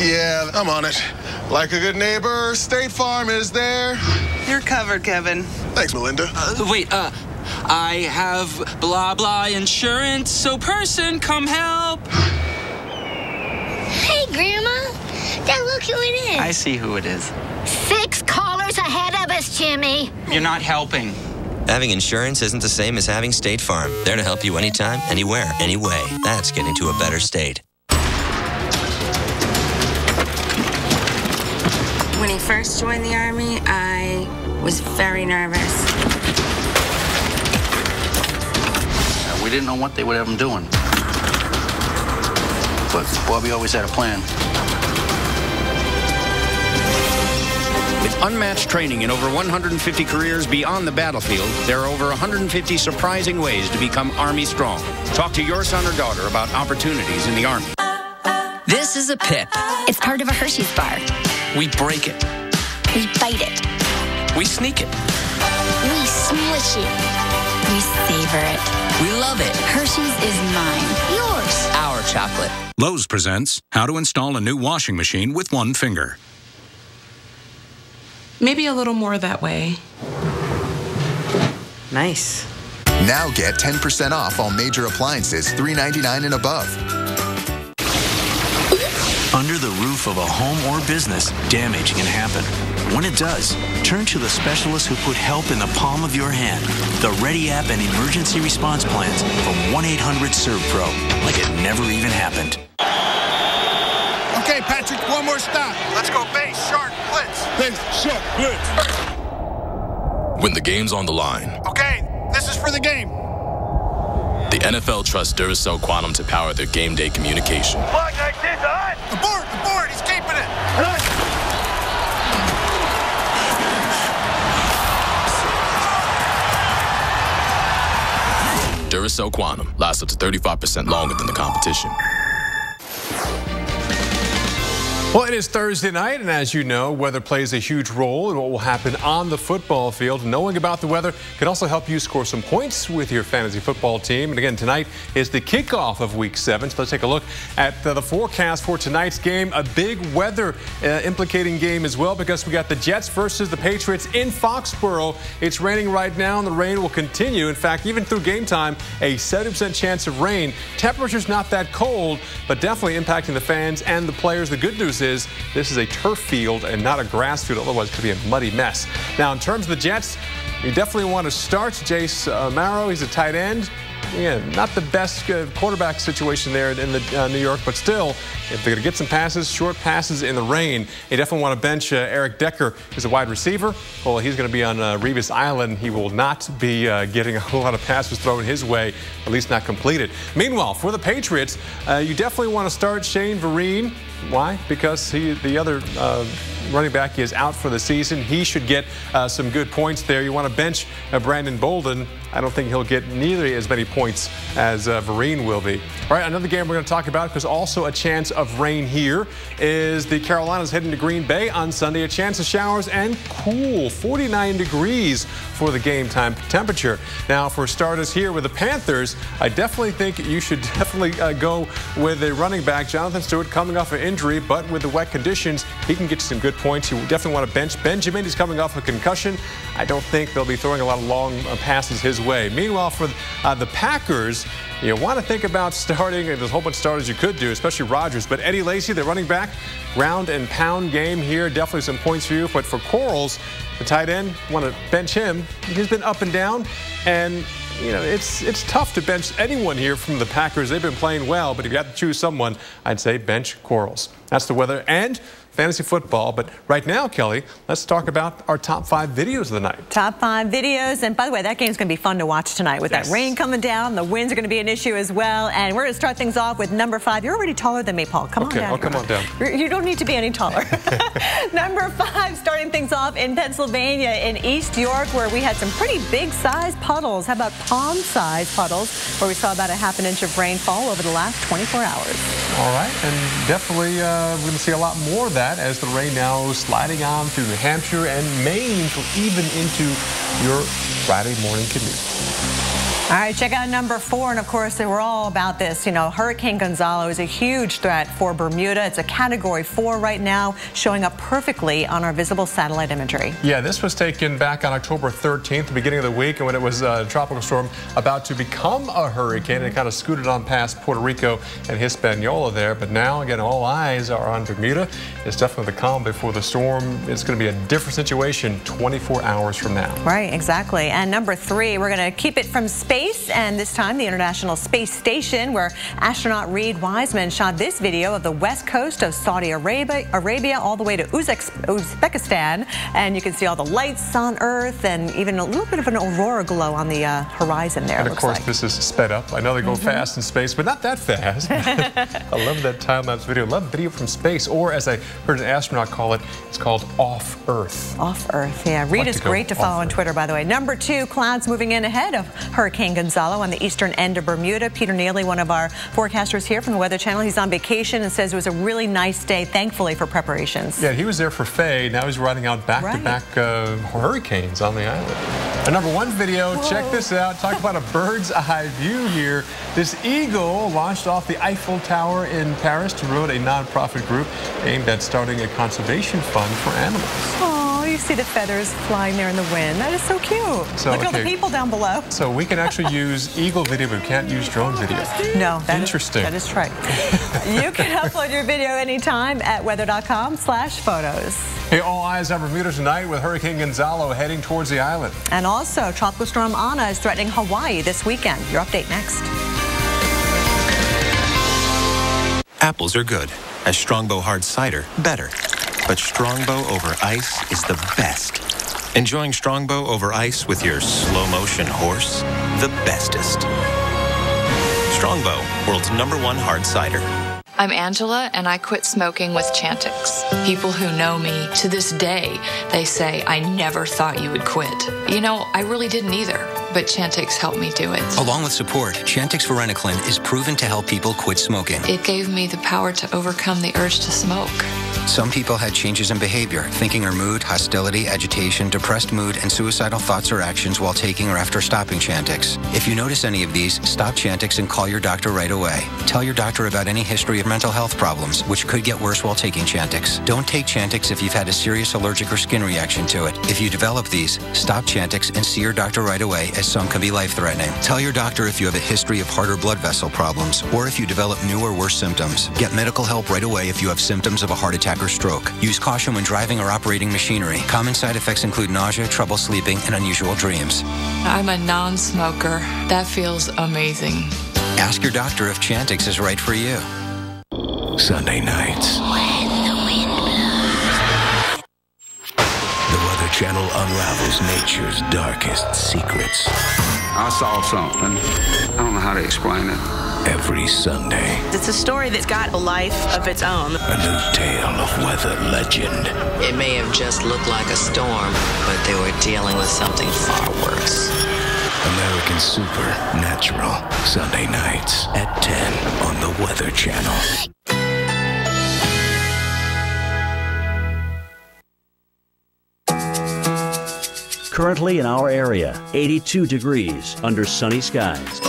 Yeah, I'm on it. Like a good neighbor, State Farm is there. You're covered, Kevin. Thanks, Melinda. Wait, I have blah blah insurance, so person, come help. Hey, Grandma. Dad, look who it is. I see who it is. 6 callers ahead of us, Jimmy. You're not helping. Having insurance isn't the same as having State Farm. There to help you anytime, anywhere, anyway. That's getting to a better state. When When he first joined the Army, I was very nervous. We didn't know what they would have him doing. But Bobby always had a plan. With unmatched training in over 150 careers beyond the battlefield, there are over 150 surprising ways to become Army strong. Talk to your son or daughter about opportunities in the Army. This is a pip. It's part of a Hershey's bar. We break it. We bite it. We sneak it. We smush it. We savor it. We love it. Hershey's is mine. Yours. Our chocolate. Lowe's presents how to install a new washing machine with one finger. Maybe a little more that way. Nice. Now get 10% off all major appliances, $3.99 and above. Under the roof of a home or business, damage can happen. When it does, turn to the specialists who put help in the palm of your hand. The Ready App and emergency response plans from 1-800-SERVPRO, like it never even happened. Okay, Patrick, one more stop. Let's go base, shark, blitz. Base, shark, blitz. When the game's on the line. Okay, this is for the game. The NFL trusts Duracell Quantum to power their game day communication. Plug 19's on. Abort, he's keeping it. Duracell Quantum lasts up to 35% longer than the competition. Well, it is Thursday night, and as you know, weather plays a huge role in what will happen on the football field. Knowing about the weather can also help you score some points with your fantasy football team. And again, tonight is the kickoff of Week 7. So let's take a look at the forecast for tonight's game. A big weather implicating game as well, because we got the Jets versus the Patriots in Foxborough. It's raining right now, and the rain will continue. In fact, even through game time, a 70% chance of rain. Temperature's not that cold, but definitely impacting the fans and the players. The good news is this is a turf field and not a grass field, otherwise it could be a muddy mess. Now, in terms of the Jets, you definitely want to start Jace Amaro. He's a tight end. Yeah, not the best quarterback situation there in the New York, but still, if they're going to get some passes, short passes in the rain, you definitely want to bench Eric Decker, who's a wide receiver. Well, he's going to be on Revis Island. He will not be getting a whole lot of passes thrown his way, at least not completed. Meanwhile, for the Patriots, you definitely want to start Shane Vereen. Why? Because the other running back is out for the season. He should get some good points there. You want to bench Brandon Bolden. I don't think he'll get nearly as many points as Vereen will be. All right, another game we're going to talk about, because also a chance of rain here, is the Carolinas heading to Green Bay on Sunday. A chance of showers and cool, 49 degrees for the game time temperature. Now, for starters here with the Panthers, I definitely think you should go with a running back, Jonathan Stewart, coming off an injury, but with the wet conditions, he can get some good points. You definitely want to bench Benjamin. He's coming off a concussion. I don't think they'll be throwing a lot of long passes his way. Meanwhile, for the Packers, you want to think about starting, there's a whole bunch of starters you could do, especially Rodgers, but Eddie Lacy, the running back, ground and pound game here, definitely some points for you. But for Corals, the tight end, want to bench him. He's been up and down, and you know, it's tough to bench anyone here from the Packers. They've been playing well, but if you have to choose someone, I'd say bench Corals. That's the weather and fantasy football. But right now, Kelly, let's talk about our top 5 videos of the night. Top 5 videos. And by the way, that game's going to be fun to watch tonight with that rain coming down. The winds are going to be an issue as well. And we're going to start things off with number 5. You're already taller than me, Paul. Come on down. I'll come on down. You don't need to be any taller. Number 5, starting things off in Pennsylvania, in East York, where we had some pretty big-sized puddles. How about palm-sized puddles, where we saw about a half an inch of rainfall over the last 24 hours. All right, and definitely we're going to see a lot more of that as the rain now sliding on through New Hampshire and Maine, even into your Friday morning commute. All right, check out number 4, and of course, we're all about this. You know, Hurricane Gonzalo is a huge threat for Bermuda. It's a Category 4 right now, showing up perfectly on our visible satellite imagery. Yeah, this was taken back on October 13th, the beginning of the week, and when it was a tropical storm about to become a hurricane, and it kind of scooted on past Puerto Rico and Hispaniola there. But now, again, all eyes are on Bermuda. It's definitely the calm before the storm. It's going to be a different situation 24 hours from now. Right, exactly. And number 3, we're going to keep it from space space, and this time the International Space Station, where astronaut Reid Wiseman shot this video of the west coast of Saudi Arabia all the way to Uzbekistan, and you can see all the lights on Earth and even a little bit of an aurora glow on the horizon there. And of course, this is sped up. I know they go fast in space, but not that fast. I love that time-lapse video. Love video from space, or as I heard an astronaut call it, it's called off Earth. Off Earth, yeah. Reid is great to follow on Twitter, by the way. Number 2, clouds moving in ahead of Hurricane Gonzalo on the eastern end of Bermuda. Peter Neely, one of our forecasters here from the Weather Channel, he's on vacation and says it was a really nice day, thankfully, for preparations. Yeah, he was there for Faye. Now he's riding out back-to-back hurricanes on the island. Our number 1 video, check this out. Talk about a bird's eye view here. This eagle launched off the Eiffel Tower in Paris to promote a nonprofit group aimed at starting a conservation fund for animals. Oh, you see the feathers flying there in the wind. That is so cute. So, look at all the people down below. So we can actually use eagle video, but we can't use drone video. No, interesting. That is right. You can upload your video anytime at weather.com/photos. Hey, all eyes on Bermuda tonight with Hurricane Gonzalo heading towards the island. And also, Tropical Storm Ana is threatening Hawaii this weekend. Your update next. Apples are good. As Strongbow Hard Cider, better. But Strongbow over ice is the best. Enjoying Strongbow over ice with your slow-motion horse? The bestest. Strongbow, world's #1 hard cider. I'm Angela, and I quit smoking with Chantix. People who know me to this day, they say, I never thought you would quit. You know, I really didn't either, but Chantix helped me do it. Along with support, Chantix Varenicline is proven to help people quit smoking. It gave me the power to overcome the urge to smoke. Some people had changes in behavior, thinking or mood, hostility, agitation, depressed mood, and suicidal thoughts or actions while taking or after stopping Chantix. If you notice any of these, stop Chantix and call your doctor right away. Tell your doctor about any history of mental health problems, which could get worse while taking Chantix. Don't take Chantix if you've had a serious allergic or skin reaction to it. If you develop these, stop Chantix and see your doctor right away, as some can be life-threatening. Tell your doctor if you have a history of heart or blood vessel problems, or if you develop new or worse symptoms. Get medical help right away if you have symptoms of a heart attack or stroke. Use caution when driving or operating machinery. Common side effects include nausea, trouble sleeping, and unusual dreams. I'm a non-smoker. That feels amazing. Ask your doctor if Chantix is right for you. Sunday nights. When the wind blows. The Weather Channel unravels nature's darkest secrets. I saw something. I don't know how to explain it. Every Sunday. It's a story that's got a life of its own. A new tale of weather legend. It may have just looked like a storm, but they were dealing with something far worse. American Supernatural. Sunday nights at 10 on the Weather Channel. Currently in our area, 82 degrees under sunny skies.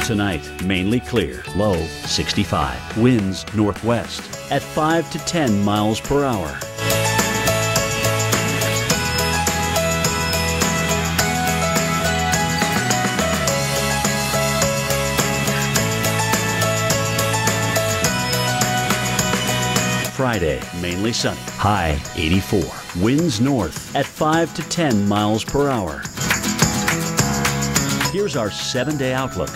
Tonight, mainly clear, low 65. Winds northwest at 5 to 10 miles per hour. Friday, mainly sunny, high 84. Winds north at 5 to 10 miles per hour. Here's our 7-day outlook.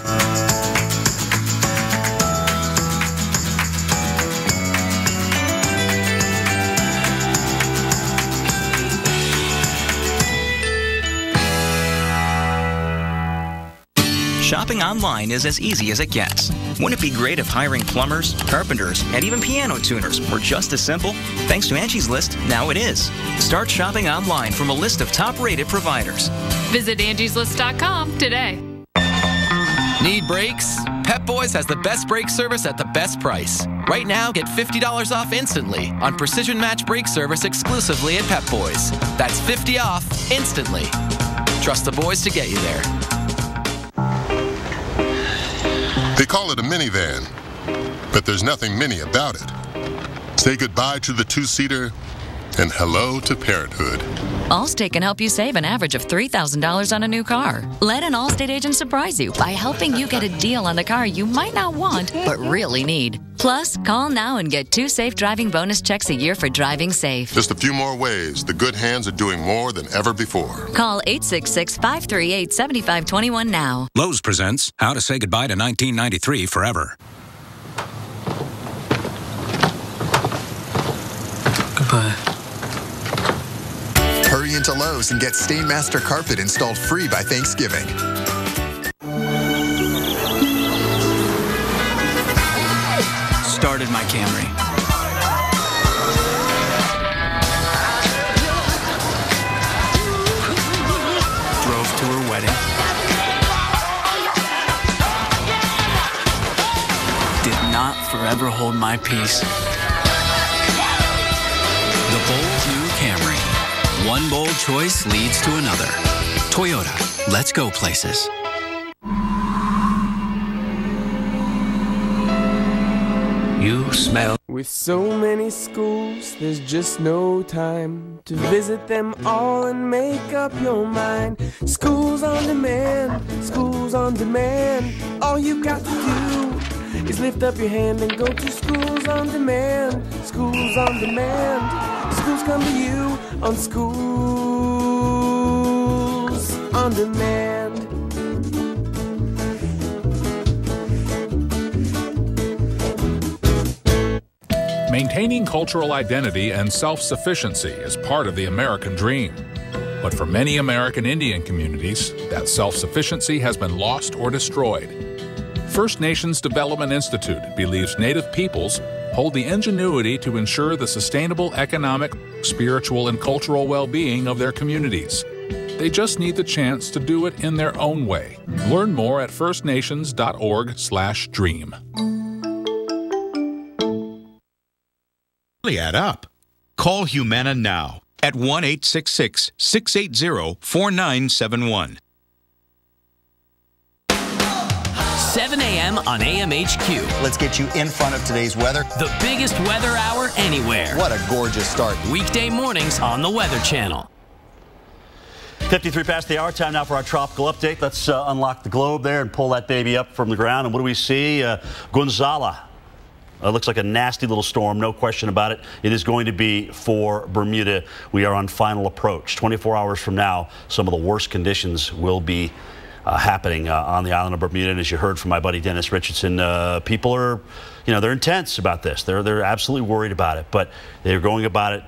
Shopping online is as easy as it gets. Wouldn't it be great if hiring plumbers, carpenters, and even piano tuners were just as simple? Thanks to Angie's List, now it is. Start shopping online from a list of top-rated providers. Visit Angie'sList.com today. Need brakes? Pep Boys has the best brake service at the best price. Right now, get $50 off instantly on Precision Match brake service exclusively at Pep Boys. That's $50 off instantly. Trust the boys to get you there. They call it a minivan, but there's nothing mini about it. Say goodbye to the two-seater and hello to parenthood. Allstate can help you save an average of $3,000 on a new car. Let an Allstate agent surprise you by helping you get a deal on the car you might not want, but really need. Plus, call now and get 2 safe driving bonus checks a year for driving safe. Just a few more ways the good hands are doing more than ever before. Call 866-538-7521 now. Lowe's presents How to Say Goodbye to 1993 Forever. Goodbye. Hurry into Lowe's and get Stainmaster carpet installed free by Thanksgiving. Started my Camry. Drove to her wedding. Did not forever hold my peace. The bold new Camry. One bold choice leads to another. Toyota. Let's go places. You smell. With so many schools, there's just no time to visit them all and make up your mind. Schools on demand, schools on demand. All you got to do is lift up your hand and go to Schools on Demand. Schools on Demand. Schools come to you on Schools on Demand. Maintaining cultural identity and self-sufficiency is part of the American dream. But for many American Indian communities, that self-sufficiency has been lost or destroyed. First Nations Development Institute believes Native peoples hold the ingenuity to ensure the sustainable economic, spiritual, and cultural well-being of their communities. They just need the chance to do it in their own way. Learn more at firstnations.org/dream. Add up. Call Humana now at 1-866-680-4971. 7 a.m. on AMHQ. Let's get you in front of today's weather. The biggest weather hour anywhere. What a gorgeous start. Weekday mornings on the Weather Channel. 53 past the hour, time now for our tropical update. Let's unlock the globe there and pull that baby up from the ground. And what do we see? Gonzalo. Looks like a nasty little storm, no question about it. It is going to be for Bermuda. We are on final approach. 24 hours from now, some of the worst conditions will be happening on the island of Bermuda. And as you heard from my buddy Dennis Richardson, people are, they're intense about this. They're absolutely worried about it, but they're going about it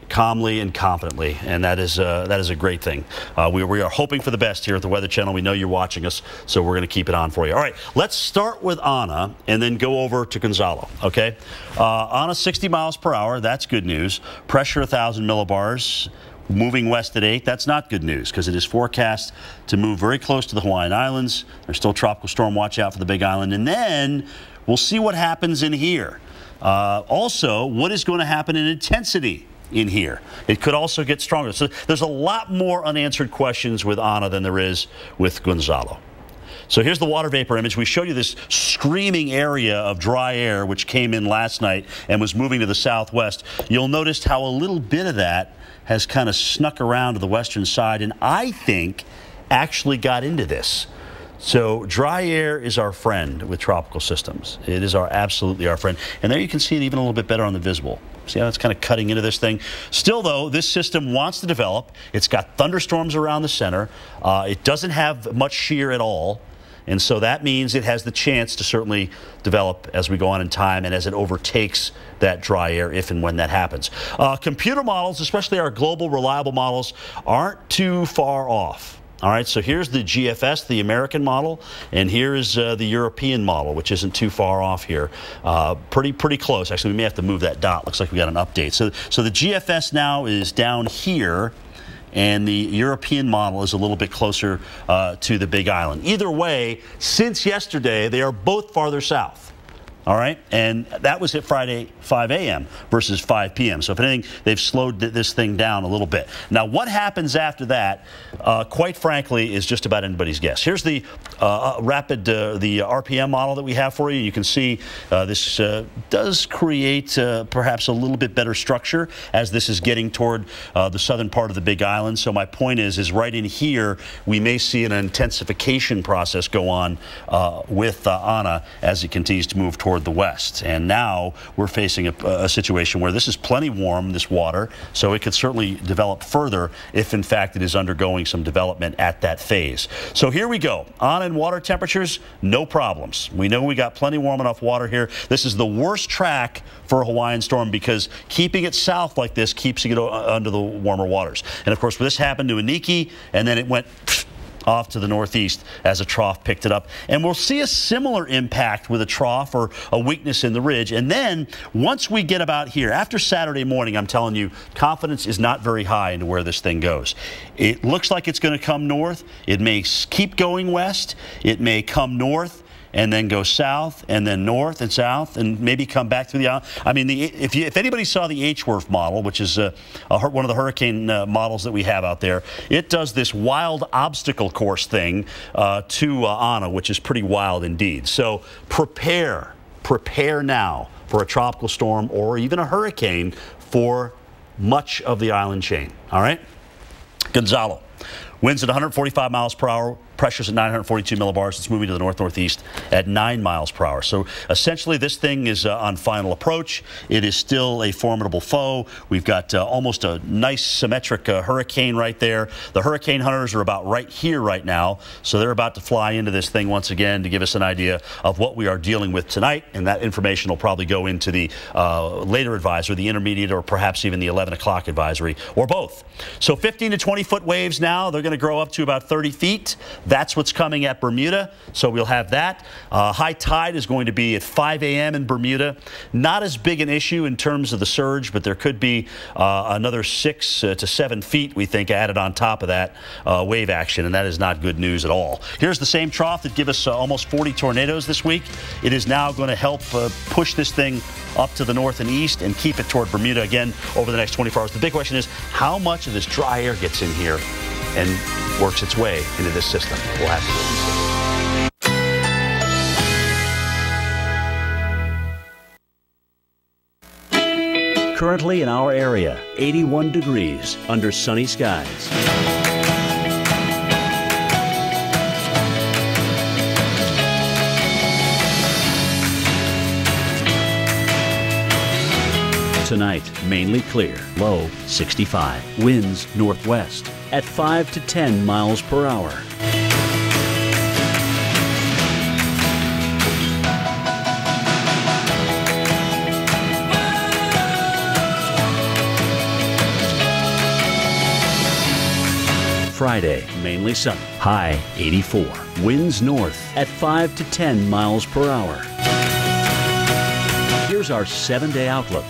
calmly and confidently, and that is a great thing. We are hoping for the best here at the Weather Channel. We know you're watching us, so we're going to keep it on for you. All right, let's start with Ana and then go over to Gonzalo, okay? Ana, 60 miles per hour. That's good news. Pressure, 1,000 millibars. Moving west at 8, that's not good news because it is forecast to move very close to the Hawaiian Islands. There's still tropical storm watch out for the Big Island, and then we'll see what happens in here. Also, what is going to happen in intensity in here? It could also get stronger. So there's a lot more unanswered questions with Ana than there is with Gonzalo. So here's the water vapor image. We showed you this screaming area of dry air which came in last night and was moving to the southwest. You'll notice how a little bit of that has kind of snuck around to the western side and I think actually got into this. So dry air is our friend with tropical systems. It is absolutely our friend. And there you can see it even a little bit better on the visible. See how it's kind of cutting into this thing? Still, though, this system wants to develop. It's got thunderstorms around the center. It doesn't have much shear at all. And so that means it has the chance to certainly develop as we go on in time and as it overtakes that dry air if and when that happens. Computer models, especially our global reliable models, aren't too far off. All right, so here's the GFS, the American model, and here is the European model, which isn't too far off here. Pretty close. Actually, we may have to move that dot. Looks like we got an update. So the GFS now is down here, and the European model is a little bit closer to the Big Island. Either way, since yesterday, they are both farther south. All right, and that was at Friday 5 a.m. versus 5 p.m. So if anything, they've slowed this thing down a little bit. Now, what happens after that, quite frankly, is just about anybody's guess. Here's the the RPM model that we have for you. You can see this does create perhaps a little bit better structure as this is getting toward the southern part of the Big Island. So my point is right in here, we may see an intensification process go on with Ana as it continues to move toward toward the west. And now we're facing a situation where this is plenty warm, this water, so it could certainly develop further if in fact it is undergoing some development at that phase. So here we go. On in water temperatures, no problems. We know we got plenty warm enough water here. This is the worst track for a Hawaiian storm because keeping it south like this keeps it under the warmer waters. And of course, this happened to Iniki, and then it went off to the northeast as a trough picked it up. And we'll see a similar impact with a trough or a weakness in the ridge. And then once we get about here, after Saturday morning, I'm telling you, confidence is not very high into where this thing goes. It looks like it's going to come north. It may keep going west. It may come north and then go south, and then north and south, and maybe come back through the island. I mean, if anybody saw the HWRF model, which is one of the hurricane models that we have out there, it does this wild obstacle course thing to Ana, which is pretty wild indeed. So prepare now for a tropical storm or even a hurricane for much of the island chain. All right? Gonzalo. Winds at 145 miles per hour, pressures at 942 millibars. It's moving to the north-northeast at 9 miles per hour. So essentially this thing is on final approach. It is still a formidable foe. We've got almost a nice symmetric hurricane right there. The hurricane hunters are about right here right now, so they're about to fly into this thing once again to give us an idea of what we are dealing with tonight, and that information will probably go into the later advisory, the intermediate, or perhaps even the 11 o'clock advisory, or both. So 15 to 20-foot waves now. They're going to grow up to about 30 feet. That's what's coming at Bermuda, so we'll have that. High tide is going to be at 5 a.m. in Bermuda. Not as big an issue in terms of the surge, but there could be another 6 to 7 feet, we think, added on top of that wave action, and that is not good news at all. Here's the same trough that gave us almost 40 tornadoes this week. It is now going to help push this thing up to the north and east and keep it toward Bermuda again over the next 24 hours. The big question is how much of this dry air gets in here and works its way into this system. We'll have to wait and see. Currently in our area, 81 degrees under sunny skies. Tonight, mainly clear, low 65. Winds northwest at 5 to 10 miles per hour. Friday, mainly sunny, high 84. Winds north at 5 to 10 miles per hour. Here's our 7-day outlook.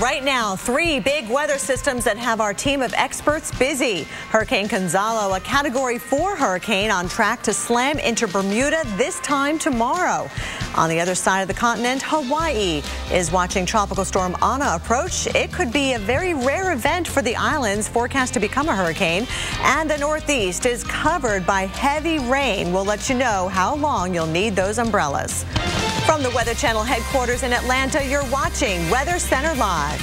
Right now, 3 big weather systems that have our team of experts busy. Hurricane Gonzalo, a Category 4 hurricane on track to slam into Bermuda this time tomorrow. On the other side of the continent, Hawaii is watching Tropical Storm Ana approach. It could be a very rare event for the islands, forecast to become a hurricane. And the Northeast is covered by heavy rain. We'll let you know how long you'll need those umbrellas. From the Weather Channel headquarters in Atlanta, you're watching Weather Center Live.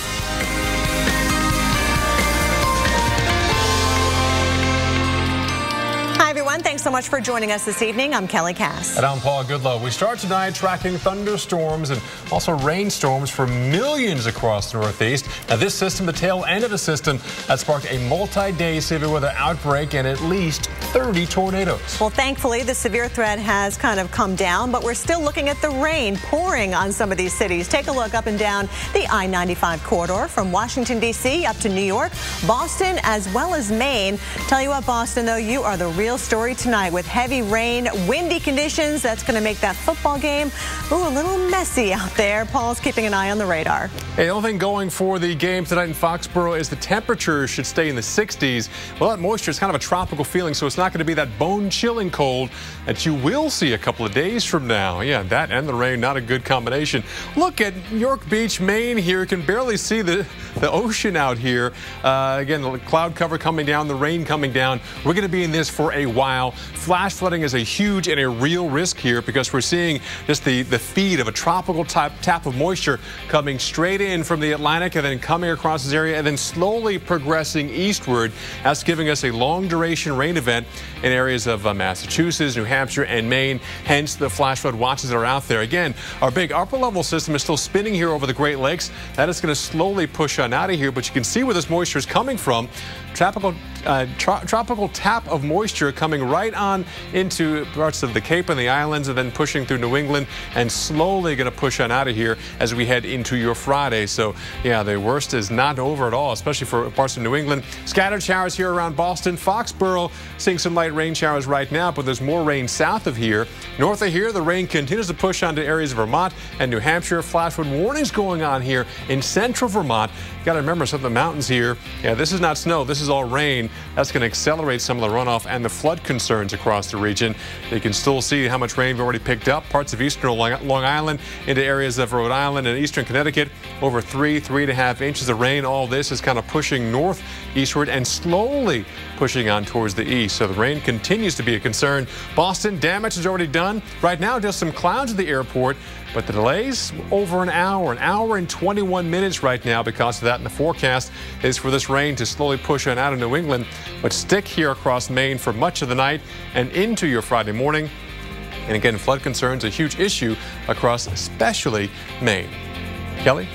Hi, everyone. Thanks so much for joining us this evening. I'm Kelly Cass. And I'm Paul Goodlow. We start tonight tracking thunderstorms and also rainstorms for millions across the Northeast. Now, this system, the tail end of the system, that sparked a multi-day severe weather outbreak and at least 30 tornadoes. Well, thankfully, the severe threat has kind of come down, but we're still looking at the rain pouring on some of these cities. Take a look up and down the I-95 corridor from Washington, D.C. up to New York, Boston, as well as Maine. Tell you what, Boston, though, you are the real story tonight with heavy rain, windy conditions. That's going to make that football game a little messy out there. Paul's keeping an eye on the radar. Hey, the only thing going for the game tonight in Foxborough is the temperature should stay in the 60s. Well, that moisture is kind of a tropical feeling, so it's not going to be that bone-chilling cold that you will see a couple of days from now. Yeah, that and the rain, not a good combination. Look at York Beach, Maine here. You can barely see the ocean out here. Again, the cloud cover coming down, the rain coming down. We're going to be in this for a while. Flash flooding is a huge and a real risk here because we're seeing just the feed of a tropical tap of moisture coming straight in from the Atlantic and then coming across this area and then slowly progressing eastward. That's giving us a long duration rain event in areas of Massachusetts, New Hampshire, and Maine. Hence the flash flood watches that are out there. Again, our big upper level system is still spinning here over the Great Lakes. That is going to slowly push on out of here, but you can see where this moisture is coming from. Tropical tap of moisture coming right on into parts of the Cape and the islands and then pushing through New England and slowly going to push on out of here as we head into your Friday. So yeah, the worst is not over at all, especially for parts of New England. Scattered showers here around Boston. Foxborough seeing some light rain showers right now, but there's more rain south of here. North of here, the rain continues to push onto areas of Vermont and New Hampshire. Flash flood warnings going on here in central Vermont. You got to remember some of the mountains here. Yeah, this is not snow. This is all rain. That's going to accelerate some of the runoff and the flood concerns across the region. You can still see how much rain we've already picked up. Parts of eastern Long Island into areas of Rhode Island and eastern Connecticut. Over 3.5 inches of rain. All this is kind of pushing north eastward and slowly pushing on towards the east. So the rain continues to be a concern. Boston, damage is already done. Right now, just some clouds at the airport. But the delays over an hour and 21 minutes right now because of that. And the forecast is for this rain to slowly push on out of New England, but stick here across Maine for much of the night and into your Friday morning. And again, flood concerns a huge issue across especially Maine. Kelly?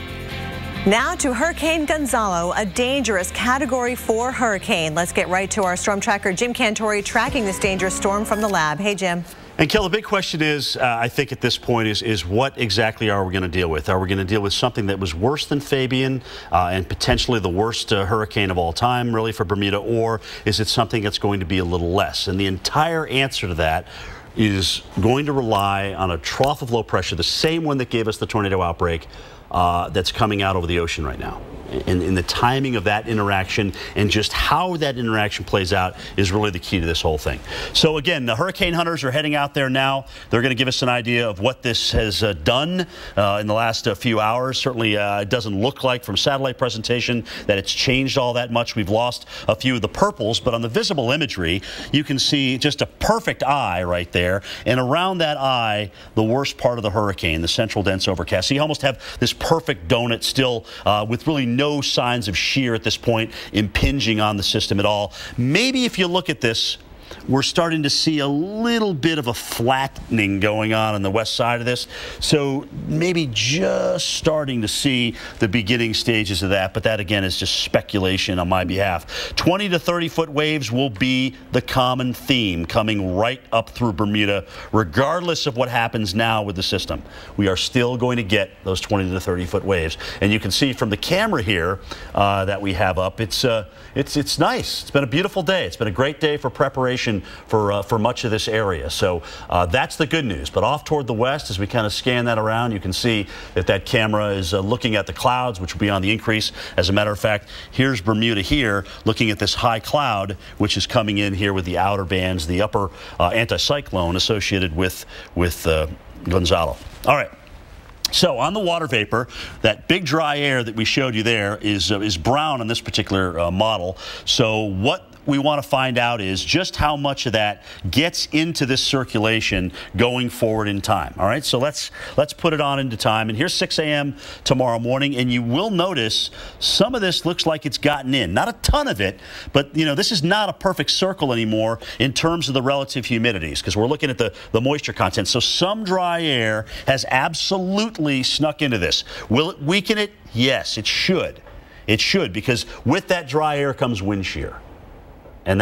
Now to Hurricane Gonzalo, a dangerous Category 4 hurricane. Let's get right to our storm tracker, Jim Cantori, tracking this dangerous storm from the lab. Hey, Jim. And, Kel, the big question is, I think at this point, is what exactly are we going to deal with? Are we going to deal with something that was worse than Fabian and potentially the worst hurricane of all time, really, for Bermuda, or is it something that's going to be a little less? And the entire answer to that is going to rely on a trough of low pressure, the same one that gave us the tornado outbreak that's coming out over the ocean right now. And the timing of that interaction and just how that interaction plays out is really the key to this whole thing. So again, the hurricane hunters are heading out there now. They're going to give us an idea of what this has done in the last few hours. Certainly it doesn't look like from satellite presentation that it's changed all that much. We've lost a few of the purples, but on the visible imagery, you can see just a perfect eye right there. And around that eye, the worst part of the hurricane, the central dense overcast. So you almost have this perfect donut still with really no signs of shear at this point impinging on the system at all. Maybe if you look at this, we're starting to see a little bit of a flattening going on the west side of this. So maybe just starting to see the beginning stages of that. But that, again, is just speculation on my behalf. 20 to 30-foot waves will be the common theme coming right up through Bermuda, regardless of what happens now with the system. We are still going to get those 20 to 30-foot waves. And you can see from the camera here that we have up, it's nice. It's been a beautiful day. It's been a great day for preparation for much of this area. So that's the good news. But off toward the west, as we kind of scan that around, you can see that that camera is looking at the clouds, which will be on the increase. As a matter of fact, here's Bermuda here, looking at this high cloud, which is coming in here with the outer bands, the upper anticyclone associated with Gonzalo. All right. So on the water vapor, that big dry air that we showed you there is brown on this particular model. So what we want to find out is just how much of that gets into this circulation going forward in time. All right, so let's put it on into time. And here's 6 a.m. tomorrow morning, and you will notice some of this looks like it's gotten in. Not a ton of it, but you know, this is not a perfect circle anymore in terms of the relative humidities, because we're looking at the moisture content. So some dry air has absolutely snuck into this. Will it weaken it? Yes, it should. It should, because with that dry air comes wind shear. And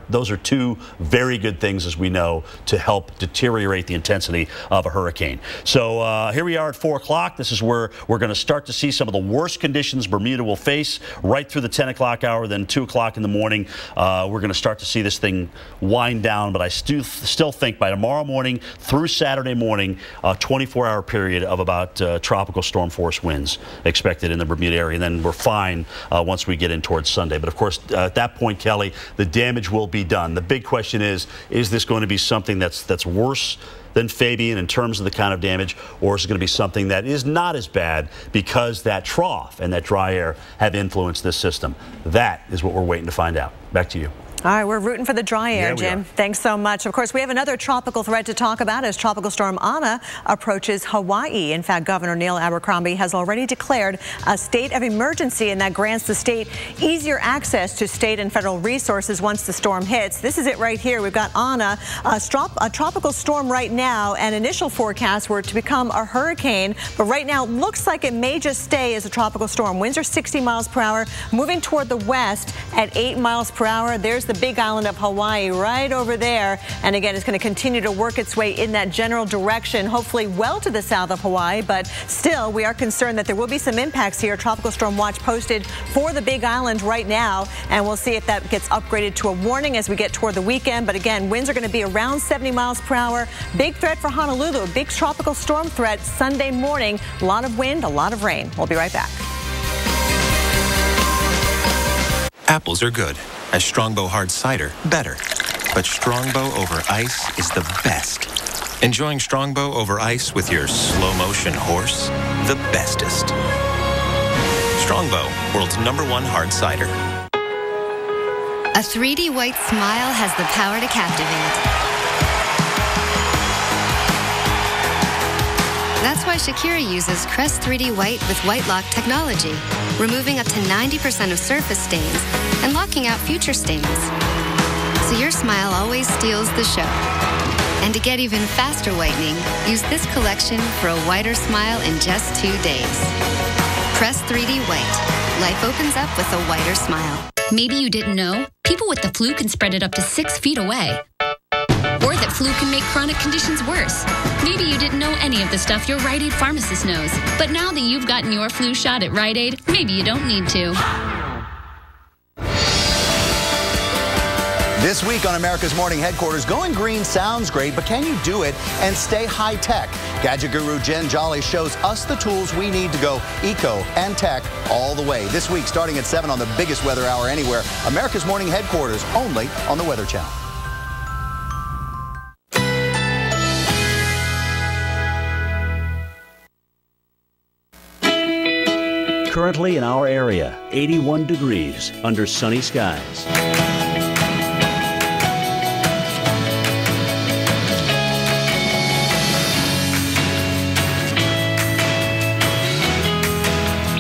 those are two very good things, as we know, to help deteriorate the intensity of a hurricane. So here we are at 4 o'clock. This is where we're going to start to see some of the worst conditions Bermuda will face right through the 10 o'clock hour, then 2 o'clock in the morning. We're going to start to see this thing wind down, but I still think by tomorrow morning through Saturday morning, a 24-hour period of about tropical storm force winds expected in the Bermuda area. And then we're fine once we get in towards Sunday. But of course, at that point, Kelly, the damage will be done. The big question is this going to be something that's worse than Fabian in terms of the kind of damage, or is it going to be something that is not as bad because that trough and that dry air have influenced this system? That is what we're waiting to find out. Back to you. All right, we're rooting for the dry air, Yeah, Jim. Thanks so much. Of course, we have another tropical threat to talk about as Tropical Storm Ana approaches Hawaii. In fact, Governor Neil Abercrombie has already declared a state of emergency, and that grants the state easier access to state and federal resources once the storm hits. This is it right here. We've got Ana, a tropical storm right now, and initial forecasts were to become a hurricane, but right now it looks like it may just stay as a tropical storm. Winds are 60 miles per hour, moving toward the west at 8 miles per hour. There's the big island of Hawaii right over there. And again, it's going to continue to work its way in that general direction, hopefully well to the south of Hawaii. But still, we are concerned that there will be some impacts here. Tropical Storm Watch posted for the big island right now. And we'll see if that gets upgraded to a warning as we get toward the weekend. But again, winds are going to be around 70 miles per hour. Big threat for Honolulu, big tropical storm threat Sunday morning. A lot of wind, a lot of rain. We'll be right back. Apples are good. As Strongbow hard cider, better. But Strongbow over ice is the best. Enjoying Strongbow over ice with your slow motion horse, the bestest. Strongbow, world's #1 hard cider. A 3D white smile has the power to captivate. That's why Shakira uses Crest 3D White with White Lock technology, removing up to 90% of surface stains and locking out future stains. So your smile always steals the show. And to get even faster whitening, use this collection for a whiter smile in just 2 days. Crest 3D White. Life opens up with a whiter smile. Maybe you didn't know, people with the flu can spread it up to 6 feet away. Or that flu can make chronic conditions worse. Maybe you didn't know any of the stuff your Rite Aid pharmacist knows. But now that you've gotten your flu shot at Rite Aid, maybe you don't need to. This week on America's Morning Headquarters, going green sounds great, but can you do it and stay high-tech? Gadget guru Jen Jolly shows us the tools we need to go eco and tech all the way. This week, starting at 7 on the biggest weather hour anywhere, America's Morning Headquarters, only on the Weather Channel. Currently in our area, 81 degrees under sunny skies.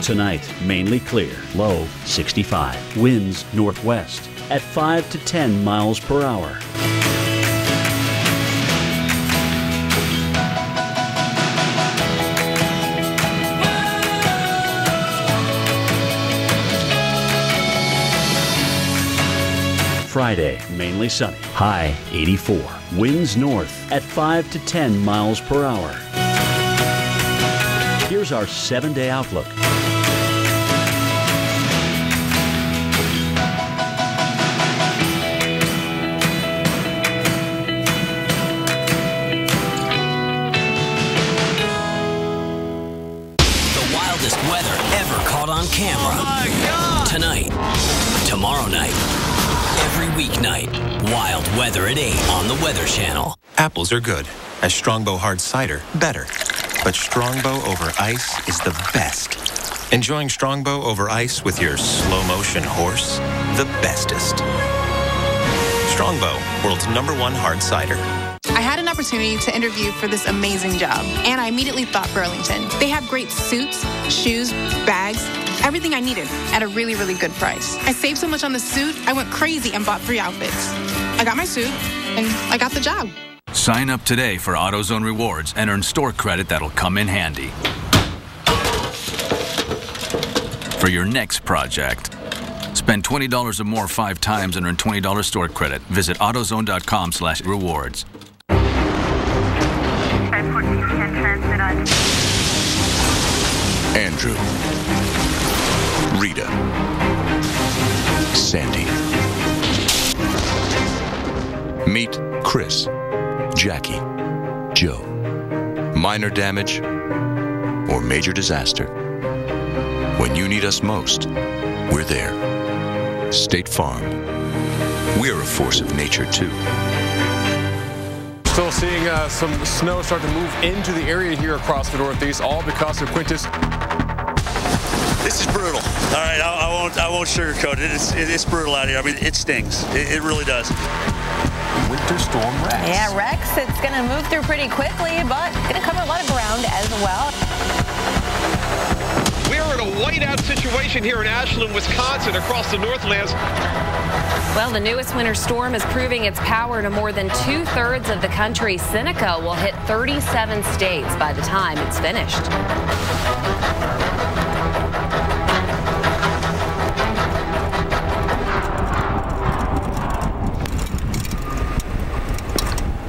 Tonight, mainly clear, low 65. Winds northwest at 5 to 10 miles per hour. Friday, mainly sunny, high 84. Winds north at 5 to 10 miles per hour. Here's our 7-day outlook. The wildest weather ever caught on camera. Oh my God! Tonight, tomorrow night, every weeknight, wild weather at 8 on the Weather Channel. Apples are good. As Strongbow hard cider, better. But Strongbow over ice is the best. Enjoying Strongbow over ice with your slow motion horse, the bestest. Strongbow, world's #1 hard cider. I had an opportunity to interview for this amazing job, and I immediately thought Burlington. They have great suits, shoes, bags, everything I needed at a really, really good price. I saved so much on the suit, I went crazy and bought 3 outfits. I got my suit, and I got the job. Sign up today for AutoZone Rewards and earn store credit that'll come in handy for your next project. Spend $20 or more 5 times and earn $20 store credit. Visit AutoZone.com/rewards. Andrew, Rita, Sandy. Meet Chris, Jackie, Joe. Minor damage or major disaster. When you need us most, we're there. State Farm. We're a force of nature, too. Still seeing some snow start to move into the area here across the Northeast, all because of Quintus. This is brutal. All right, I won't sugarcoat it. It's brutal out here. I mean, it stings. It really does. Winter storm Rex. Yeah, Rex, it's going to move through pretty quickly, but going to cover a lot of ground as well. We're in a whiteout situation here in Ashland, Wisconsin, across the Northlands. Well, the newest winter storm is proving its power to more than 2/3 of the country. Seneca will hit 37 states by the time it's finished.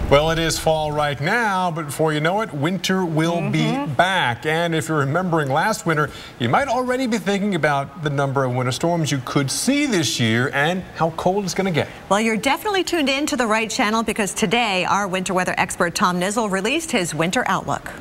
Well, it is fall right now, but before you know it, winter will be back. And if you're remembering last winter, you might already be thinking about the number of winter storms you could see this year and how cold it's going to get. Well, you're definitely tuned in to the right channel because today our winter weather expert Tom Nizzle released his winter outlook.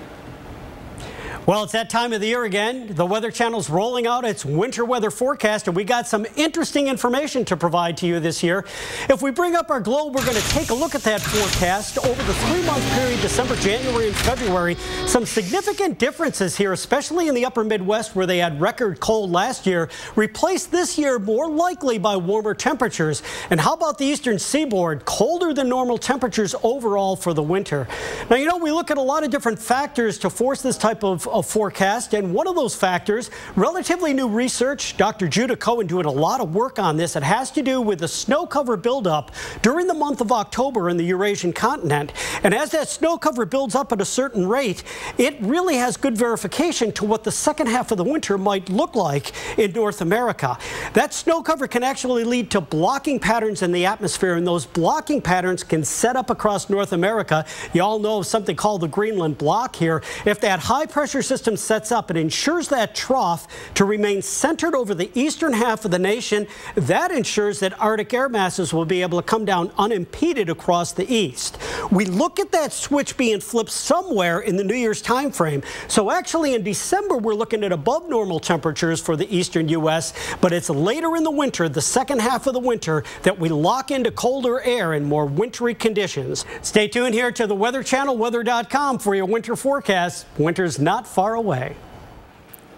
Well, it's that time of the year again. The Weather Channel's rolling out its winter weather forecast, and we got some interesting information to provide to you this year. If we bring up our globe, we're going to take a look at that forecast over the 3-month period, December, January, and February. Some significant differences here, especially in the upper Midwest where they had record cold last year, replaced this year more likely by warmer temperatures. And how about the eastern seaboard? Colder than normal temperatures overall for the winter. Now, you know, we look at a lot of different factors to force this type of forecast, and one of those factors, relatively new research, Dr. Judah Cohen doing a lot of work on this. It has to do with the snow cover buildup during the month of October in the Eurasian continent. And as that snow cover builds up at a certain rate, it really has good verification to what the second half of the winter might look like in North America. That snow cover can actually lead to blocking patterns in the atmosphere, and those blocking patterns can set up across North America. You all know something called the Greenland block here. If that high pressure system sets up, it ensures that trough to remain centered over the eastern half of the nation. That ensures that Arctic air masses will be able to come down unimpeded across the east. We look at that switch being flipped somewhere in the New Year's time frame. So actually in December, we're looking at above normal temperatures for the eastern U.S., but it's later in the winter, the second half of the winter, that we lock into colder air and more wintry conditions. Stay tuned here to the Weather Channel, weather.com, for your winter forecast. Winter's not far away.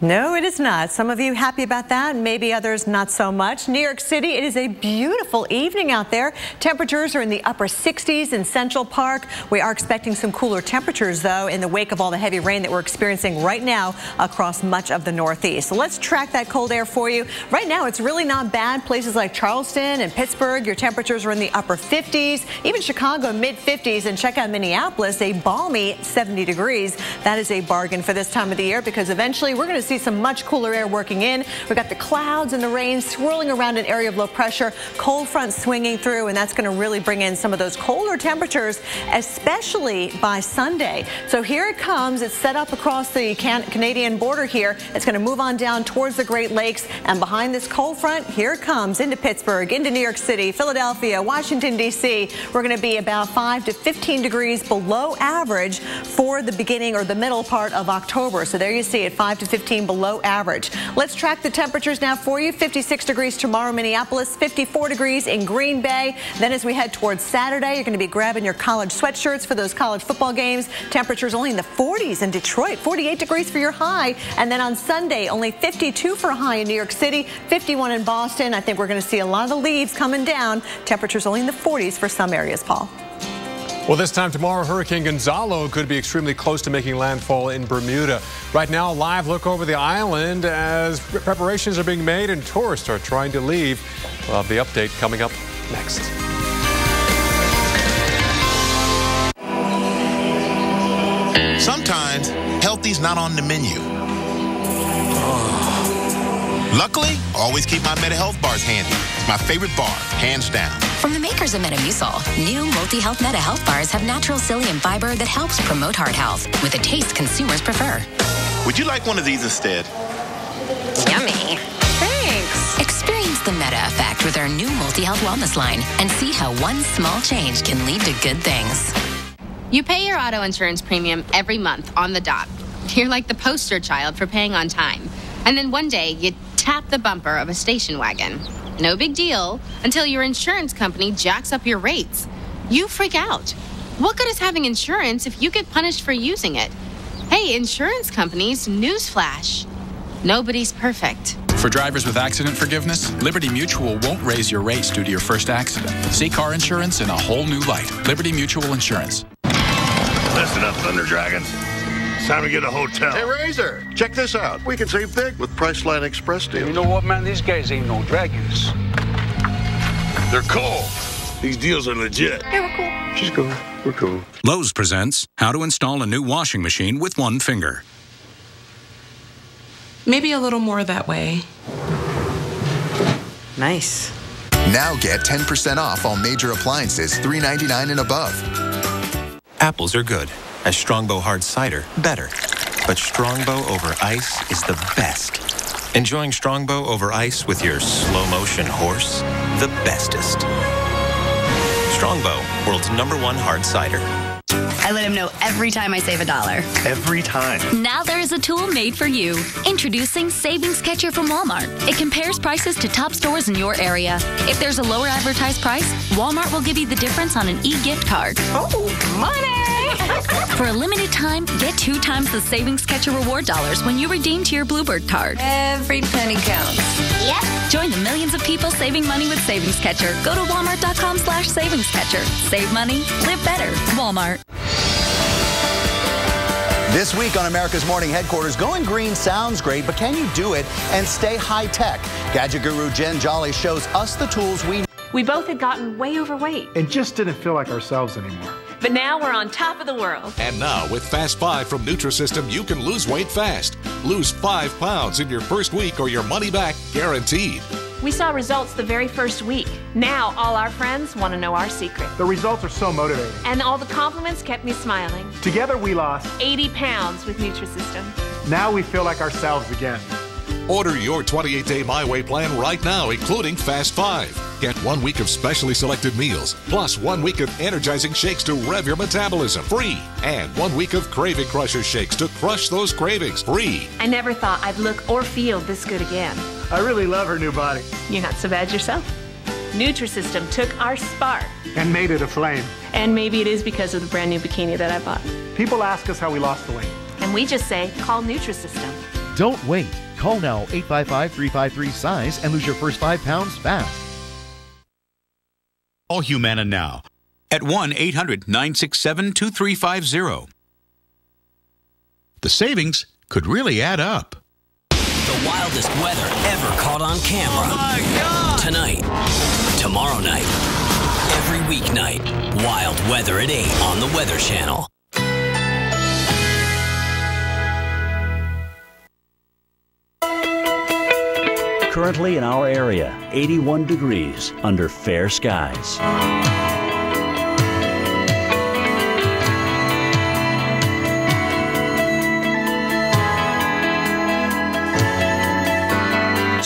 No, it is not. Some of you happy about that, maybe others not so much. New York City, it is a beautiful evening out there. Temperatures are in the upper 60s in Central Park. We are expecting some cooler temperatures, though, in the wake of all the heavy rain that we're experiencing right now across much of the Northeast. So let's track that cold air for you. Right now, it's really not bad. Places like Charleston and Pittsburgh, your temperatures are in the upper 50s. Even Chicago, mid-50s. And check out Minneapolis, a balmy 70 degrees. That is a bargain for this time of the year because eventually we're going to see some much cooler air working in. We've got the clouds and the rain swirling around an area of low pressure, cold front swinging through, and that's going to really bring in some of those colder temperatures, especially by Sunday. So here it comes. It's set up across the Canadian border here. It's going to move on down towards the Great Lakes, and behind this cold front, here it comes into Pittsburgh, into New York City, Philadelphia, Washington, D.C. We're going to be about 5 to 15 degrees below average for the beginning or the middle part of October. So there you see it, 5 to 15 below average. Let's track the temperatures now for you. 56 degrees tomorrow, Minneapolis, 54 degrees in Green Bay. Then as we head towards Saturday, you're going to be grabbing your college sweatshirts for those college football games. Temperatures only in the 40s in Detroit, 48 degrees for your high. And then on Sunday, only 52 for a high in New York City, 51 in Boston. I think we're going to see a lot of the leaves coming down. Temperatures only in the 40s for some areas, Paul. Well, this time tomorrow, Hurricane Gonzalo could be extremely close to making landfall in Bermuda. Right now, a live look over the island as preparations are being made and tourists are trying to leave. We'll have the update coming up next. Sometimes, healthy's not on the menu. Luckily, I always keep my MetaHealth bars handy. It's my favorite bar, hands down. From the makers of Metamucil, new multi-health MetaHealth bars have natural psyllium fiber that helps promote heart health with a taste consumers prefer. Would you like one of these instead? Yummy. Thanks. Experience the Meta effect with our new multi-health wellness line and see how one small change can lead to good things. You pay your auto insurance premium every month on the dot. You're like the poster child for paying on time. And then one day, you tap the bumper of a station wagon. No big deal until your insurance company jacks up your rates. You freak out. What good is having insurance if you get punished for using it? Hey, insurance companies, newsflash. Nobody's perfect. For drivers with accident forgiveness, Liberty Mutual won't raise your rates due to your first accident. See car insurance in a whole new light. Liberty Mutual Insurance. Listen up, Thunder Dragons. It's time to get a hotel. Hey, Razor, check this out. We can save big with Priceline Express deals. You know what, man? These guys ain't no dragons. They're cool. These deals are legit. Yeah, we're cool. She's cool. We're cool. Lowe's presents how to install a new washing machine with one finger. Maybe a little more that way. Nice. Now get 10% off all major appliances, $3.99 and above. Apples are good. As Strongbow hard cider, better. But Strongbow over ice is the best. Enjoying Strongbow over ice with your slow motion horse, the bestest. Strongbow, world's #1 hard cider. I let him know every time I save $1. Every time. Now there is a tool made for you. Introducing Savings Catcher from Walmart. It compares prices to top stores in your area. If there's a lower advertised price, Walmart will give you the difference on an e-gift card. Oh, money! For a limited time, get 2 times the Savings Catcher reward dollars when you redeem to your Bluebird card. Every penny counts. Yep. Join the millions of people saving money with Savings Catcher. Go to walmart.com/Savings Catcher. Save money, live better. Walmart. This week on America's Morning Headquarters, going green sounds great, but can you do it and stay high-tech? Gadget guru Jen Jolly shows us the tools we need. We both had gotten way overweight. And just didn't feel like ourselves anymore. But now we're on top of the world. And now with Fast 5 from Nutrisystem, you can lose weight fast. Lose 5 pounds in your first week or your money back guaranteed. We saw results the very first week. Now all our friends want to know our secret. The results are so motivating. And all the compliments kept me smiling. Together we lost 80 pounds with Nutrisystem. Now we feel like ourselves again. Order your 28-day My Way plan right now, including Fast 5. Get 1 week of specially selected meals, plus 1 week of energizing shakes to rev your metabolism, free. And 1 week of Craving Crusher shakes to crush those cravings, free. I never thought I'd look or feel this good again. I really love her new body. You're not so bad yourself. Nutrisystem took our spark. And made it a flame. And maybe it is because of the brand new bikini that I bought. People ask us how we lost the weight. And we just say, call Nutrisystem. Don't wait. Call now 855-353-SIZE and lose your first 5 pounds fast. Call Humana now at 1-800-967-2350. The savings could really add up. The wildest weather ever caught on camera. Oh my God! Tonight, tomorrow night, every weeknight. Wild weather at 8 on the Weather Channel. Currently in our area, 81 degrees under fair skies.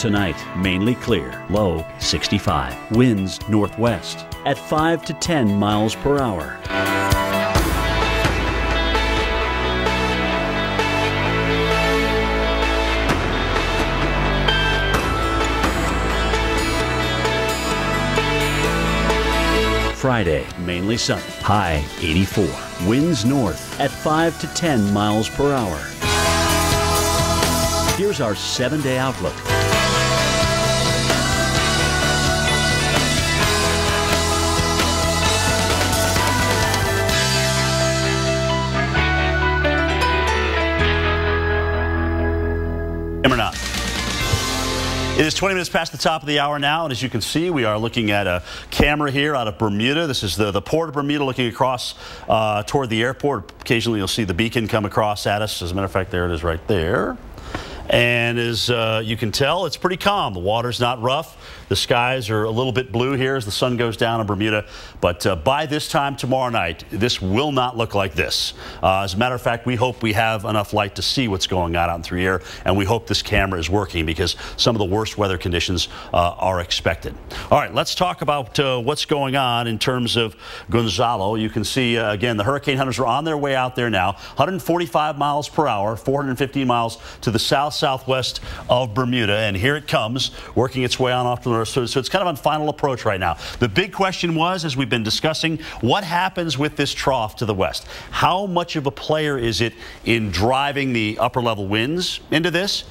Tonight, mainly clear, low 65. Winds northwest at 5 to 10 miles per hour. Friday, mainly sunny, high 84. Winds north at 5 to 10 miles per hour. Here's our 7-day outlook. Or not. It is 20 minutes past the top of the hour now, and as you can see, we are looking at a camera here out of Bermuda. This is the port of Bermuda looking across toward the airport. Occasionally you'll see the beacon come across at us. As a matter of fact, there it is right there. And as you can tell, it's pretty calm. The water's not rough. The skies are a little bit blue here as the sun goes down in Bermuda. But by this time tomorrow night, this will not look like this. As a matter of fact, we hope we have enough light to see what's going on out through here. And we hope this camera is working because some of the worst weather conditions are expected. All right, let's talk about what's going on in terms of Gonzalo. You can see, again, the hurricane hunters are on their way out there now. 145 miles per hour, 450 miles to the southwest of Bermuda. And here it comes, working its way on off to the north. So it's kind of on final approach right now. The big question was, as we've been discussing, what happens with this trough to the west? How much of a player is it in driving the upper level winds into this?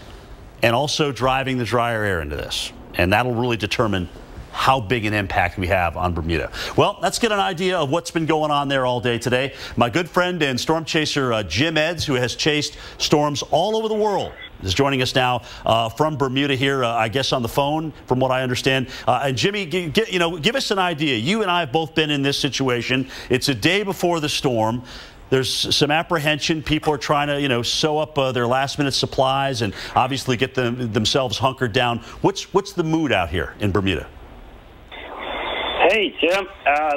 and also driving the drier air into this. And that'll really determine how big an impact we have on Bermuda. Well, let's get an idea of what's been going on there all day today. My good friend and storm chaser Jim Edds, who has chased storms all over the world, is joining us now from Bermuda here, I guess on the phone, from what I understand. And Jimmy, give us an idea. You and I have both been in this situation. It's a day before the storm. There's some apprehension. People are trying to, sew up their last-minute supplies and obviously get themselves hunkered down. What's the mood out here in Bermuda? Hey, Jim.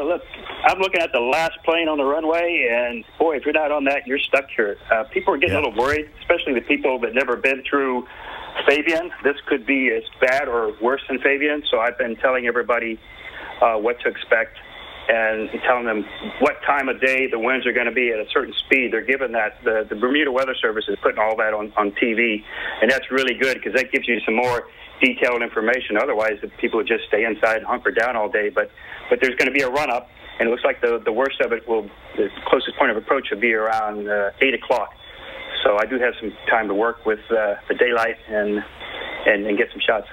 Look, I'm looking at the last plane on the runway, and, boy, if you're not on that, you're stuck here. People are getting a little worried, especially the people that never been through Fabian. This could be as bad or worse than Fabian, so I've been telling everybody what to expect and telling them what time of day the winds are going to be at a certain speed. They're given that. The Bermuda Weather Service is putting all that on TV, and that's really good because that gives you some more detailed information. Otherwise, people would just stay inside and hunker down all day. But there's going to be a run-up, and it looks like the worst of it the closest point of approach will be around 8 o'clock. So I do have some time to work with the daylight and get some shots.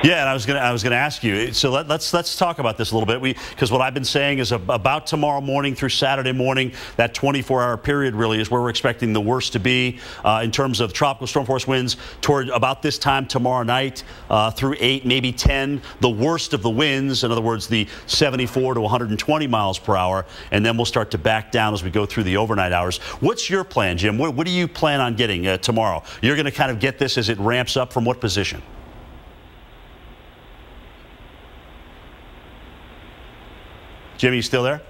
Yeah, and I was gonna ask you. So let's talk about this a little bit. Because what I've been saying is about tomorrow morning through Saturday morning, that 24-hour period really is where we're expecting the worst to be in terms of tropical storm force winds toward about this time tomorrow night through 8, maybe 10. The worst of the winds, in other words, the 74 to 120 miles per hour, and then we'll start to back down as we go through the overnight hours. What's your plan, Jim? What do you plan on getting tomorrow? You're going to kind of get this as it ramps up from what position? Jimmy, you still there?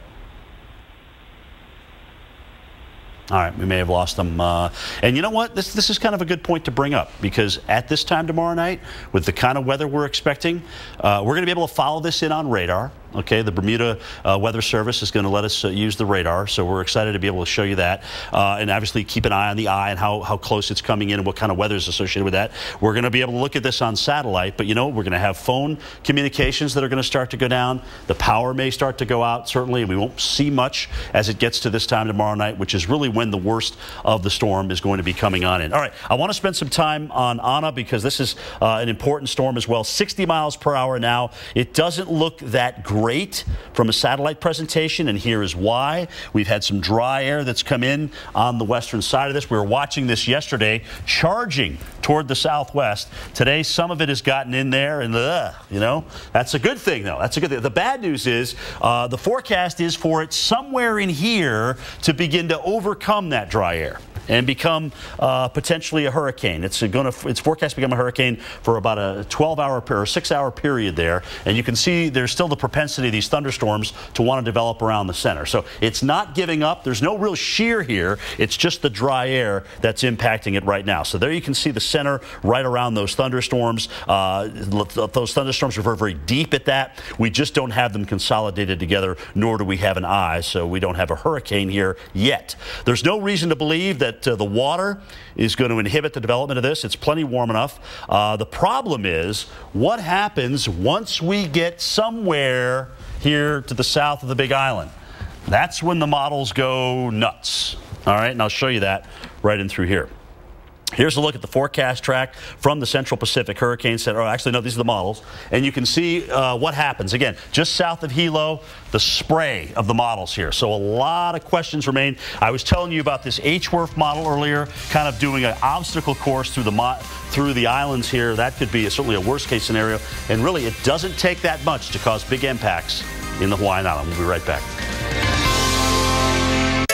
All right, we may have lost them. And you know what? This is kind of a good point to bring up because at this time tomorrow night, with the kind of weather we're expecting, we're going to be able to follow this in on radar. Okay, the Bermuda Weather Service is going to let us use the radar, so we're excited to be able to show you that. And obviously keep an eye on the eye and how close it's coming in and what kind of weather is associated with that. We're going to be able to look at this on satellite, but we're going to have phone communications that are going to start to go down. The power may start to go out, certainly, and we won't see much as it gets to this time tomorrow night, which is really when the worst of the storm is going to be coming on in. All right, I want to spend some time on Ana because this is an important storm as well. 60 miles per hour now. It doesn't look that great from a satellite presentation, and here is why. We've had some dry air that's come in on the western side of this. We were watching this yesterday, charging toward the southwest. Today, some of it has gotten in there, and that's a good thing, though. That's a good thing. The bad news is the forecast is for it somewhere in here to begin to overcome that dry air and become potentially a hurricane. It's forecast to become a hurricane for about a 12-hour or 6-hour period there. And you can see there's still the propensity of these thunderstorms to want to develop around the center. So it's not giving up. There's no real shear here. It's just the dry air that's impacting it right now. So there you can see the center right around those thunderstorms. Those thunderstorms are very, very deep at that. We just don't have them consolidated together, nor do we have an eye. So we don't have a hurricane here yet. There's no reason to believe that the water is going to inhibit the development of this. It's plenty warm enough. The problem is what happens once we get somewhere here to the south of the Big Island. That's when the models go nuts. All right, and I'll show you that right in through here. Here's a look at the forecast track from the Central Pacific Hurricane Center. Oh, actually, no, these are the models. And you can see what happens. Again, just south of Hilo, the spray of the models here. So a lot of questions remain. I was telling you about this HWRF model earlier, kind of doing an obstacle course through the islands here. That could be certainly a worst-case scenario. And really, it doesn't take that much to cause big impacts in the Hawaiian Island. We'll be right back.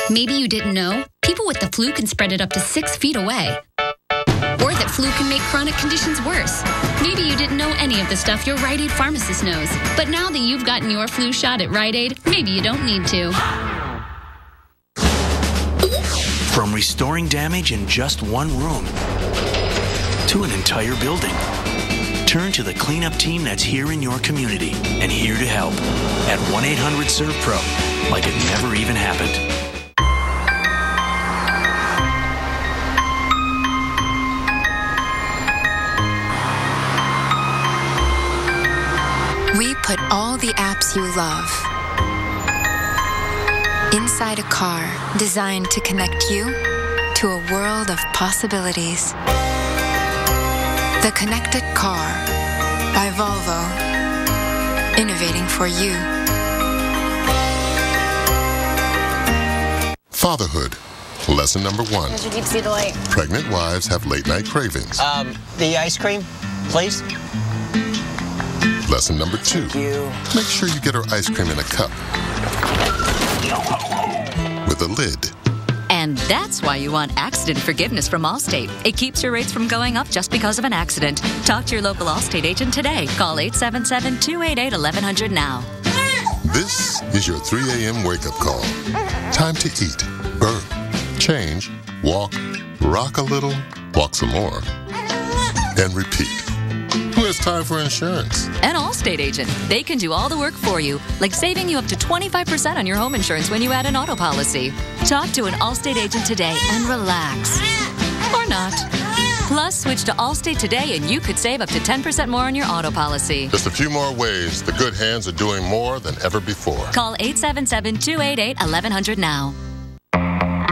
Maybe you didn't know, people with the flu can spread it up to 6 feet away. Or that flu can make chronic conditions worse. Maybe you didn't know any of the stuff your Rite Aid pharmacist knows. But now that you've gotten your flu shot at Rite Aid, maybe you don't need to. From restoring damage in just one room to an entire building, turn to the cleanup team that's here in your community and here to help at 1-800-SERVE-PRO, like it never even happened. We put all the apps you love inside a car designed to connect you to a world of possibilities. The connected car by Volvo. Innovating for you. Fatherhood. Lesson number 1. Did you keep see the light? Pregnant wives have late-night cravings. The ice cream, please. Lesson number 2. Thank you. Make sure you get her ice cream in a cup with a lid. And that's why you want accident forgiveness from Allstate. It keeps your rates from going up just because of an accident. Talk to your local Allstate agent today. Call 877-288-1100 now. This is your 3 a.m. wake-up call. Time to eat, burp, change, walk, rock a little, walk some more, and repeat. Who has time for insurance? An Allstate agent. They can do all the work for you, like saving you up to 25% on your home insurance when you add an auto policy. Talk to an Allstate agent today and relax. Or not. Plus, switch to Allstate today and you could save up to 10% more on your auto policy. Just a few more ways the good hands are doing more than ever before. Call 877-288-1100 now.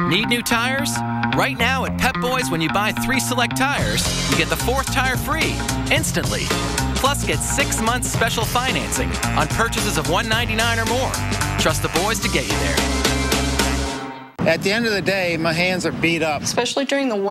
Need new tires? Right now at Pep Boys, when you buy 3 select tires, you get the 4th tire free instantly. Plus, get 6 months special financing on purchases of $199 or more. Trust the boys to get you there. At the end of the day, my hands are beat up. Especially during the